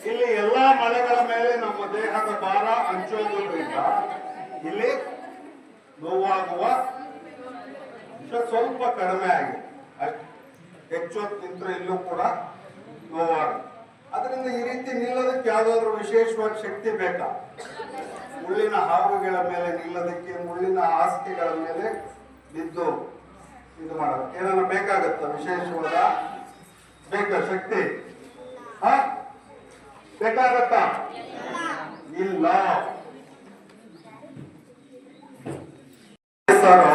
ಇಲ್ಲಿ ಎಲ್ಲಾ ಮಳೆಗಳ ಮೇಲೆ ನಮ್ಮ ದೇಹದ ಭಾರ ಹಂಚೋದ್ರಿಂದ ಇಲ್ಲಿ ನೋವಾಗುವ ಸ್ವಲ್ಪ ಕಡಿಮೆ ಆಗಿದೆ. ಹೆಚ್ಚು ಹೊತ್ತು ನಿಂತರೆ ಇಲ್ಲೂ ಕೂಡ ನೋವಾಗುತ್ತೆ. ಅದರಿಂದ ಈ ರೀತಿ ನಿಲ್ಲೋದಕ್ಕೆ ಯಾವುದಾದ್ರೂ ವಿಶೇಷವಾದ ಶಕ್ತಿ ಬೇಕಾ? ಮುಳ್ಳಿನ ಹಾವುಗಳ ಮೇಲೆ ನಿಲ್ಲೋದಕ್ಕೆ, ಮುಳ್ಳಿನ ಹಾಸಿಗೆಗಳ ಮೇಲೆ ಇದ್ದು ಇದು ಮಾಡೋದು ಏನಾರ ಬೇಕಾಗತ್ತ ವಿಶೇಷವಾದ ಬೇಕಾ ಶಕ್ತಿ ಬೇಕಾಗತ್ತಾ ಇಲ್ಲ ಸರ್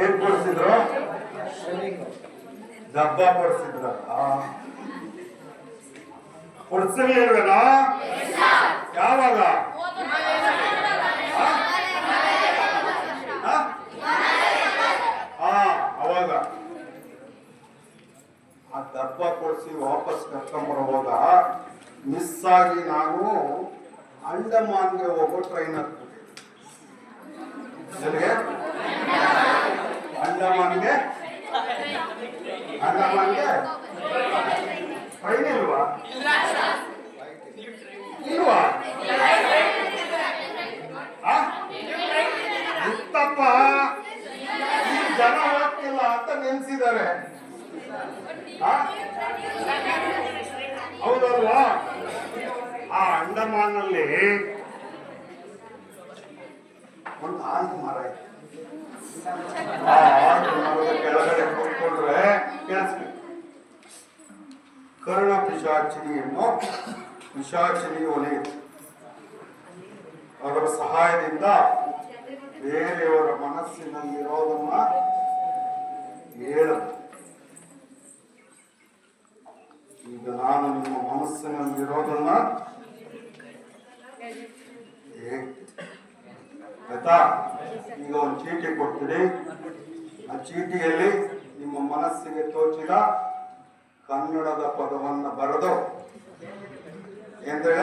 ಏನ್ ಕೊಡ್ಸಿದ್ರು ಡಬ್ಬ ಕೊಡ್ಸಿದ್ರ ಕೊಡ್ಸಿರ್ಲಿಲ್ವೇನೋ ಯಾವಾಗ ಅವಾಗ ಆ ಡಬ್ಬ ಕೊಡಿಸಿ ವಾಪಸ್ ಕರ್ಕೊಂಬರುವಾಗ ಮಿಸ್ ಆಗಿ ನಾನು ಅಂಡಮಾನ್ಗೆ ಹೋಗೋ ಟ್ರೈನ್ ಹತ್ಬಿಟ್ಟೆ ಅಂಡಮಾನ್ಗೆ ಟ್ರೈನ್ ಇಲ್ವಾ ಇಲ್ವಾ ಇತ್ತಪ್ಪ ಜನ ಹೋಗ್ತಿಲ್ಲ ಅಂತ ನೆನ್ಸಿದ್ದಾರೆ ಹೌದಲ್ವಾ ಆ ಅಂಡಮಾನ್ ನಲ್ಲಿ ಒಂದು ಆಲ್ಟ್ ಮರ ಆ ಆಲ್ಟ್ ಮರದ ಕೆಳಗಡೆ ಕೂತ್ಕೊಂಡ್ರೆ ಕೇಳಿಸ್ಬೇಕು ಕರ್ಣ ಪಿಶಾಚಿನಿಯನ್ನು ಪಿಶಾಚಿನಿ ಒಲೆಯಿತು ಅದರ ಸಹಾಯದಿಂದ ಬೇರೆಯವರ ಮನಸ್ಸಿನಲ್ಲಿರೋದನ್ನ ಹೇಳು ಈಗ ನಾನು ನಿಮ್ಮ ಮನಸ್ಸಿನಲ್ಲಿರೋದನ್ನ ಆಯ್ತಾ ಈಗ ಒಂದು ಚೀಟಿ ಕೊಡ್ತೀನಿ ಆ ಚೀಟಿಯಲ್ಲಿ ನಿಮ್ಮ ಮನಸ್ಸಿಗೆ ತೋಚಿದ ಕನ್ನಡದ ಪದವನ್ನ ಬರೆದು ಎಂದ್ರೆ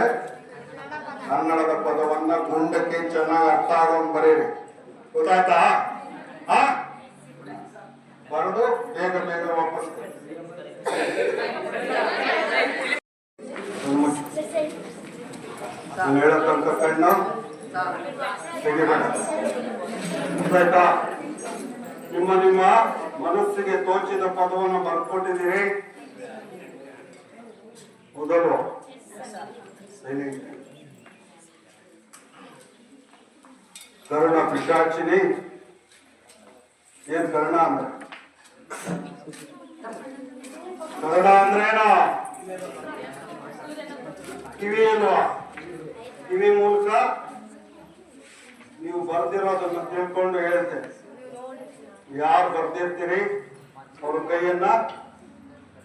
ಕನ್ನಡದ ಪದವನ್ನ ಗುಂಡಕ್ಕೆ ಚೆನ್ನಾಗಿ ಅರ್ಥ ಆಗೋಂಗ್ ಬರೀರಿ ಗೊತ್ತಾಯ್ತಾ ಬರೆದು ಬೇಗ ಬೇಗ ವಾಪಸ್ ಹೇಳೋ ತನಕ ಕಣ್ಣು ತೆಗಿಬೇಡ ಗೊತ್ತಾಯ್ತಾ ನಿಮ್ಮ ನಿಮ್ಮ ಮನಸ್ಸಿಗೆ ತೋಚಿದ ಪದವನ್ನು ಬರ್ಕೊಟ್ಟಿದ್ದೀರಿ ಹೌದಲ್ವ ಕರ್ಣ ಪಿಶಾಚಿನಿ ಏನ್ ಕರ್ಣ ಅಂದ್ರೆ ಕರ್ಣ ಅಂದ್ರೇನ ಕಿವಿ ಅಲ್ವಾ ಕಿವಿ ಮೂಲಕ ನೀವು ಬರ್ದಿರೋದನ್ನ ತಿಳ್ಕೊಂಡು ಹೇಳ್ತೇನೆ ಯಾರು ಬರ್ದಿರ್ತೀರಿ ಅವ್ರ ಕೈಯನ್ನ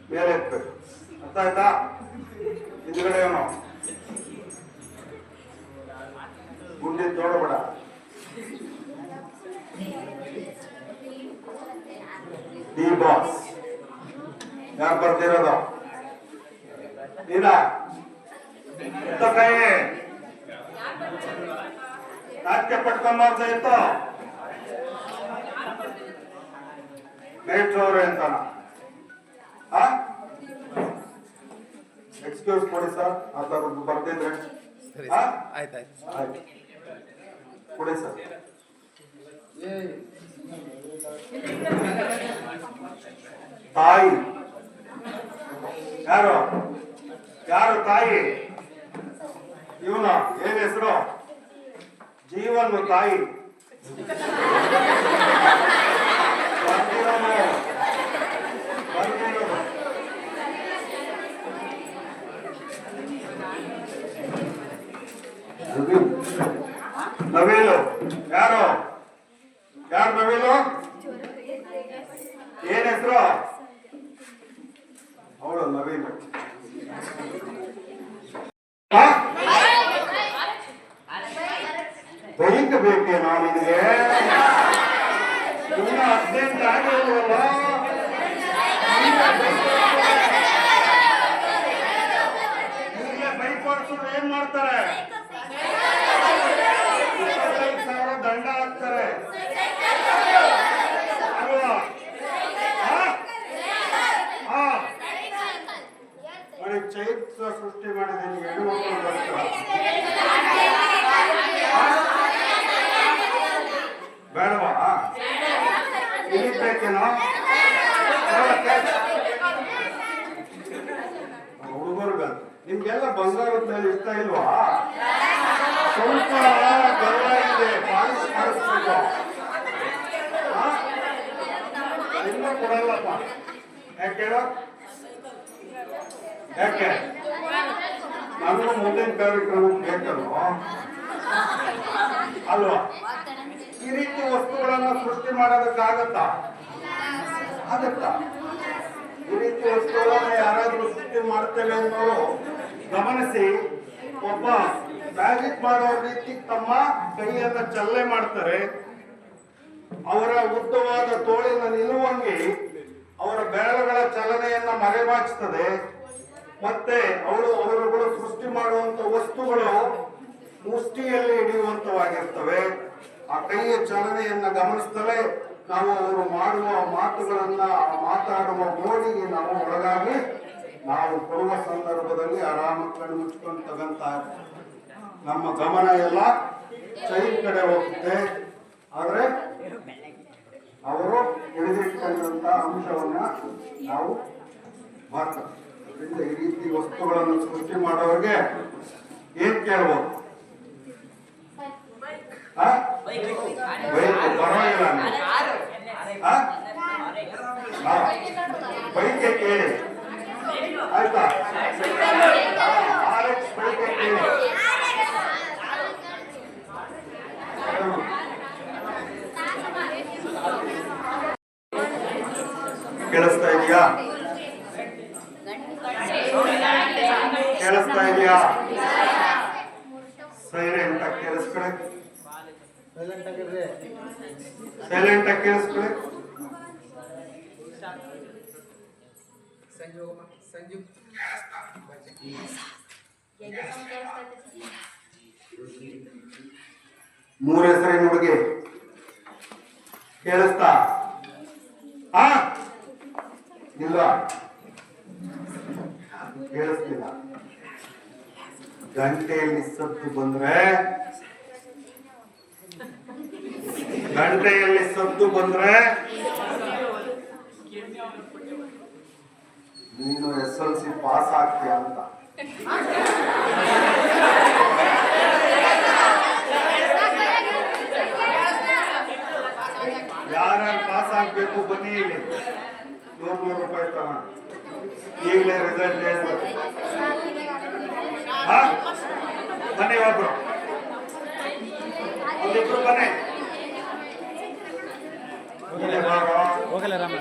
ಮೇಲೆ ಎತ್ಬೇಕು ಅರ್ಥ ಆಯ್ತಾ ಹಿಂದ್ಗಡೆ ಅವನು ಗುಂಡಿ ತೋಡಬೇಡ ಡಿ ಬಾಸ್ ಯಾರು ಬರ್ದಿರೋದು ನೀನ ಕೈ ನಾಟ್ಯ ಪಟ್ಕೊಂಬಾರ್ದ ಇತ್ತು ಮೇಟ್ರವ್ರೆ ಅಂತಾನ ಎಕ್ಸ್ಕ್ಯೂಸ್ ಕೊಡಿ ಸರ್ ಆ ಥರದ್ದು ಬರ್ದಿದ್ರೆ ಆಯ್ತು ಕೊಡಿ ಸರ್ ತಾಯಿ ಯಾರು ಯಾರು ತಾಯಿ ಇವನ ಏನ್ ಹೆಸರು ಜೀವನ್ ತಾಯಿ ನವೀಲು ಯಾರು ಯಾರು ನವೀಲು ಏನ್ ಹೆಸರು ಅವಳು ನವೀಲು ಬೈಕ್ ಬೇಕೇನೋ ನಿನಗೆ ಇನ್ನು 18 ಆಗಿಲ್ವಲ್ಲ ಬೈಕ್ ಓಡಿಸಿದ್ರೆ ಏನ್ ಮಾಡ್ತಾರೆ 25,000 ದಂಡ ಹಾಕ್ತಾರೆ ಅಲ್ವಾ ನೋಡಿ ಚೈತ್ರ ಸೃಷ್ಟಿ ಮಾಡಿದ್ದೀನಿ ಹೆಣ್ಣುಮಕ್ಕಳು ಬೇಡವಾ ಬೇಕೇನೋ ಹುಡುಗರ್ಗ ನಿಮ್ಗೆಲ್ಲ ಬಂಗಾರದ ಮೇಲೆ ಇಷ್ಟ ಇಲ್ವಾ ಸ್ವಲ್ಪ ಗರ್ವ ಇದೆ, ಪಾಲಿಶ್ ಮಾಡಿಸ್ಬೇಕು. ಇನ್ನೂ ಕೊಡಲ್ಲಪ್ಪ. ಯಾಕೆ ಹೇಳು? ಯಾಕೆ ನನಗೂ ಮುಂದಿನ ಕಾರ್ಯಕ್ರಮ ಬೇಕಲ್ವ ಅಲ್ವಾ? ಈ ರೀತಿ ವಸ್ತುಗಳನ್ನ ಸೃಷ್ಟಿ ಮಾಡೋದಕ್ಕಾಗತ್ತಾ? ಆಗತ್ತಾ? ಈ ರೀತಿ ವಸ್ತುಗಳನ್ನ ಯಾರಾದ್ರೂ ಸೃಷ್ಟಿ ಮಾಡ್ತೇವೆ ಅನ್ನೋರು ಗಮನಿಸಿ. ಒಬ್ಬ ಮ್ಯಾಜಿಕ್ ಮಾಡೋ ರೀತಿ ತಮ್ಮ ಕೈಯನ್ನ ಚಲನೆ ಮಾಡ್ತಾರೆ. ಅವರ ಉದ್ದವಾದ ತೋಳಿನ ನಿಲುವಂಗಿ ಅವರ ಬೆರಳುಗಳ ಚಲನೆಯನ್ನ ಮರೆಮಾಚುತ್ತದೆ. ಮತ್ತೆ ಅವರುಗಳು ಸೃಷ್ಟಿ ಮಾಡುವಂತ ವಸ್ತುಗಳು ಮುಷ್ಟಿಯಲ್ಲಿ ಹಿಡಿಯುವಂತವಾಗಿರ್ತವೆ. ಆ ಕೈಯ ಚಲನೆಯನ್ನ ಗಮನಿಸ್ತಲೇ ನಾವು ಅವರು ಮಾಡುವ ಮಾತುಗಳನ್ನ, ಮಾತಾಡುವ ಮೋಡಿಗೆ ನಾವು ಒಳಗಾಗಿ ನಾವು ಕೊಡುವ ಸಂದರ್ಭದಲ್ಲಿ ಆರಾಮ ಕಣ್ಣು ಮುಚ್ಕೊಂಡು ತಗಂತ ನಮ್ಮ ಗಮನ ಎಲ್ಲ ಚೈನ್ ಕಡೆ ಹೋಗುತ್ತೆ. ಆದ್ರೆ ಅವರು ಹಿಡಿದಿಟ್ಟಂತ ಅಂಶವನ್ನ ನಾವು ಮಾಡ್ತೇವೆ. ಅದರಿಂದ ಈ ರೀತಿ ವಸ್ತುಗಳನ್ನು ಸೃಷ್ಟಿ ಮಾಡೋರಿಗೆ ಏನ್ ಕೇಳ್ಬೋದು? ಪರವಾಗಿಲ್ಲ, ಬೈಕೆ ಕೇಳಿ ಆಯ್ತಾ? ಬೈಕೆ ಕೇಳಿ. ಕೇಳಿಸ್ತಾ ಇದೆಯಾ? ಕೇಳಿಸ್ತಾ ಇದೆಯಾ? ಸೈಲೆಂಟ್ ಆಗಿ ಕೇಳಿಸ್ಕೊಳ್ಳಿ. ಸೈಲೆಂಟ್ ಆಗಿ ಕೇಳಿಸ್ಕೊಳ್ಳಿ. ಮೂರು ಹೆಸರಿನ ಹುಡುಗಿ ಕೇಳಿಸ್ತಾ? ಇಲ್ಲ, ಕೇಳಿಸ್ತಿಲ್ಲ. ಗಂಟೆಯಲ್ಲಿ ಸದ್ದು ಬಂದ್ರೆ ನೀನು SLC ಪಾಸ್ ಆಗ್ತೀಯ ಅಂತ. ಯಾರ್ಯಾರು ಪಾಸ್ ಆಗ್ಬೇಕು ಬನ್ನಿ ಇಲ್ಲಿ. 100 ರೂಪಾಯಿ ತಗೊಂಡು ಈಗಲೇ ರಿಸಲ್ಟ್ ಹೇಳ್ಬೇಕು. ಬನ್ನಿ, ಒಬ್ರು ಒಂದಿಬ್ರು ಬನ್ನಿ.
ಹೋಗಲ್ಲ ರಾಮ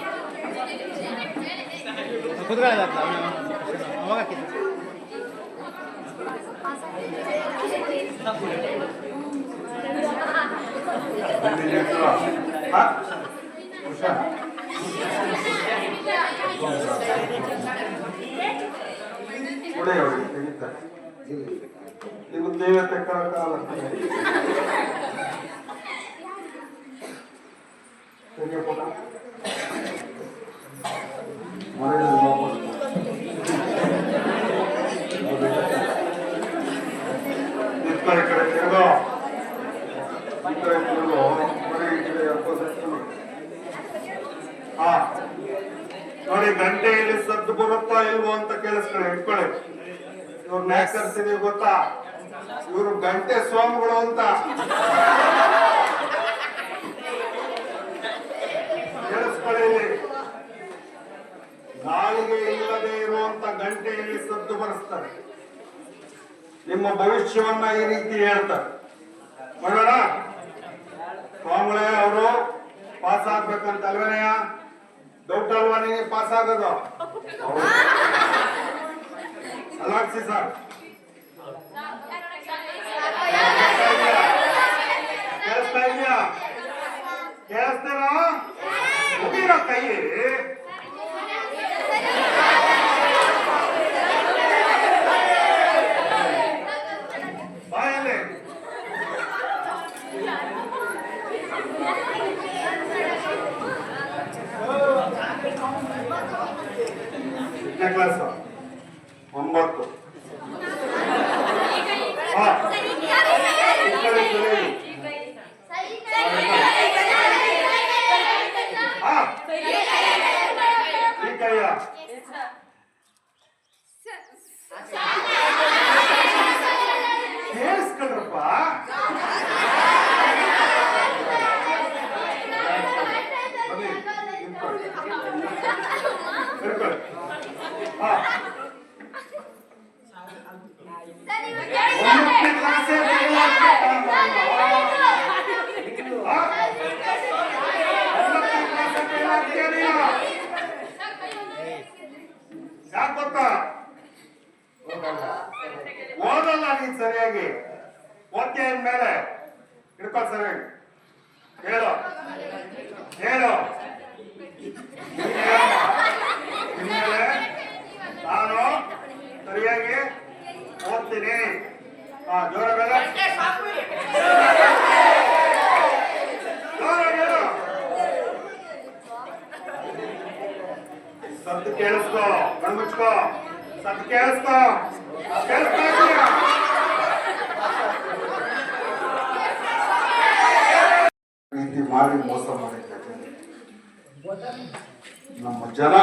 ಕುತ್ಕೊಳ್ಳ ಅವಾಗ
ನೀವು ದೇವತೆ ಕಾಲ ಕಡೆ ತಿರುಗೋ, ಈ ಕಡೆ ತಿರುಗೋ, ಈ ಕಡೆ ನೋಡಿ. ಗಂಟೆಯಲ್ಲಿ ಸದ್ದು ಬರುತ್ತಾ ಇಲ್ವೋ ಅಂತ ಕೇಳಿಸ್ಕೊಳ್ಳಿ, ಇಟ್ಕೊಳ್ಳಿ. ಇವ್ರು ನ್ಯಾಕರ್ಸ್ ಇದೀವಿ ಗೊತ್ತಾ? ಇವರು ಗಂಟೆ ಸ್ವಾಮಿಗಳು ಅಂತ ಕೇಳಿಸ್ಕೊಳ್ಳಿ. ನಾಲಿಗೆ ಇಲ್ಲದೆ ಇರುವಂತ ಗಂಟೆಯಲ್ಲಿ ಸದ್ದು ಬರೆಸ್ತಾರೆ. ನಿಮ್ಮ ಭವಿಷ್ಯವನ್ನ ಈ ರೀತಿ ಹೇಳ್ತಾರೆ. ಮಾಡೋಣ, ಸ್ವಾಮಿಗಳೇ ಅವರು ಪಾಸ್ ಆಗ್ಬೇಕಂತ ಅಲ್ವೇನೆಯ? ಡೌಟ್ ಅಲ್ವಾ ನಿಮಗೆ ಪಾಸ್ ಆಗೋದು? ಅಲಾಕ್ಸಿ ಸರ್, ಕೇಳಿಸ್ತಾ ಇದೆಯಾ? ಕೇಳಿಸ್ತೇನೋ? ಮುಗಿರೋ ಕೈ ಬಾಯಲ್ಲಿ ಕ್ಲಾಸ್ 9. ಕೇಳಿಸ್ಕೊಳ್ರಪ್ಪ. ಹೇಳು ಹೇಳು ನೀನ್ ಹೇಳಮ್ಮ. ಇನ್ಮೇಲೆ ನಾನು ಸರಿಯಾಗಿ ಓದ್ತೀನಿ. ಜೋರಾಗಲ್ಲ ಸದ್ದು ಕೇಳಿಸ್ಕೋ, ಕಣ್ಮುಚ್ಕೋ, ಸದ್ದು ಕೇಳಿಸ್ಕೋ, ಕೇಳಿಸ್ತಾ ಇದೀಯಾ? ರೀತಿ ಮಾಡಿ ಮೋಸ ಮಾಡಿದ್ದಾರೆ ನಮ್ಮ ಜನ.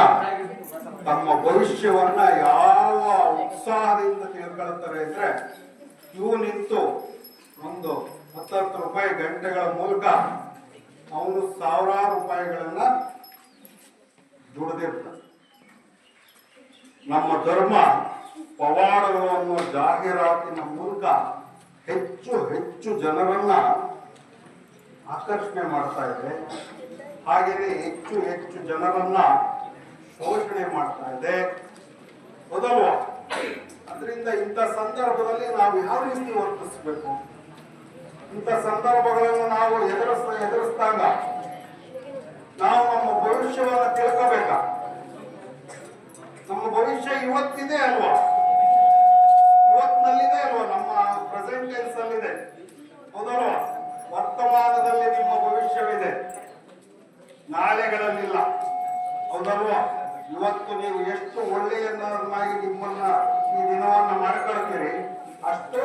ತಮ್ಮ ಭವಿಷ್ಯವನ್ನ ಯಾವ ಉತ್ಸಾಹದಿಂದ ತಿಳ್ಕೊಳ್ತಾರೆ ಅಂದ್ರೆ, ಇವು ನಿಂತು ಒಂದು 10 ರೂಪಾಯಿ ಗಂಟೆಗಳ ಮೂಲಕ ಅವನು ಸಾವಿರಾರು ರೂಪಾಯಿಗಳನ್ನ ದುಡಿದಿರ್ತಾನೆ. ನಮ್ಮ ಧರ್ಮ ಪವಾಡಗಳು ಅನ್ನೋ ಜಾಹೀರಾತಿನ ಮೂಲಕ ಹೆಚ್ಚು ಹೆಚ್ಚು ಜನರನ್ನ ಆಕರ್ಷಣೆ ಮಾಡ್ತಾ ಇದೆ. ಹಾಗೆಯೇ ಹೆಚ್ಚು ಹೆಚ್ಚು ಜನರನ್ನ ಶೋಷಣೆ ಮಾಡ್ತಾ ಇದೆ. ಹೌದಲ್ವಾ? ಅದರಿಂದ ಇಂಥ ಸಂದರ್ಭದಲ್ಲಿ ನಾವು ಯಾವ ರೀತಿ ವರ್ತಿಸಬೇಕು? ಇಂಥ ಸಂದರ್ಭಗಳನ್ನು ನಾವು ಎದುರಿಸಿದಾಗ ನಾವು ನಮ್ಮ ಭವಿಷ್ಯವನ್ನು ತಿಳ್ಕೋಬೇಕ. ನಮ್ಮ ಭವಿಷ್ಯ ಇವತ್ತಿದೆ ಅಲ್ವಾ? ಇವತ್ತಿನಲ್ಲಿದೆ ಅಲ್ವಾ? ನಮ್ಮ ಪ್ರೆಸೆಂಟ್ ಟೆನ್ಸ್ ಅಲ್ಲಿದೆ, ಹೌದಲ್ವಾ? ವರ್ತಮಾನದಲ್ಲಿ ನಿಮ್ಮ ಭವಿಷ್ಯವಿದೆ, ನಾಳೆಗಳಲ್ಲಿಲ್ಲ, ಹೌದಲ್ವಾ? ಇವತ್ತು ನೀವು ಎಷ್ಟು ಒಳ್ಳೆಯನ್ನಾಗಿ ನಿಮ್ಮನ್ನ ಈ ದಿನವನ್ನ ಮಾಡ್ಕೊಳ್ತೀರಿ, ಅಷ್ಟೇ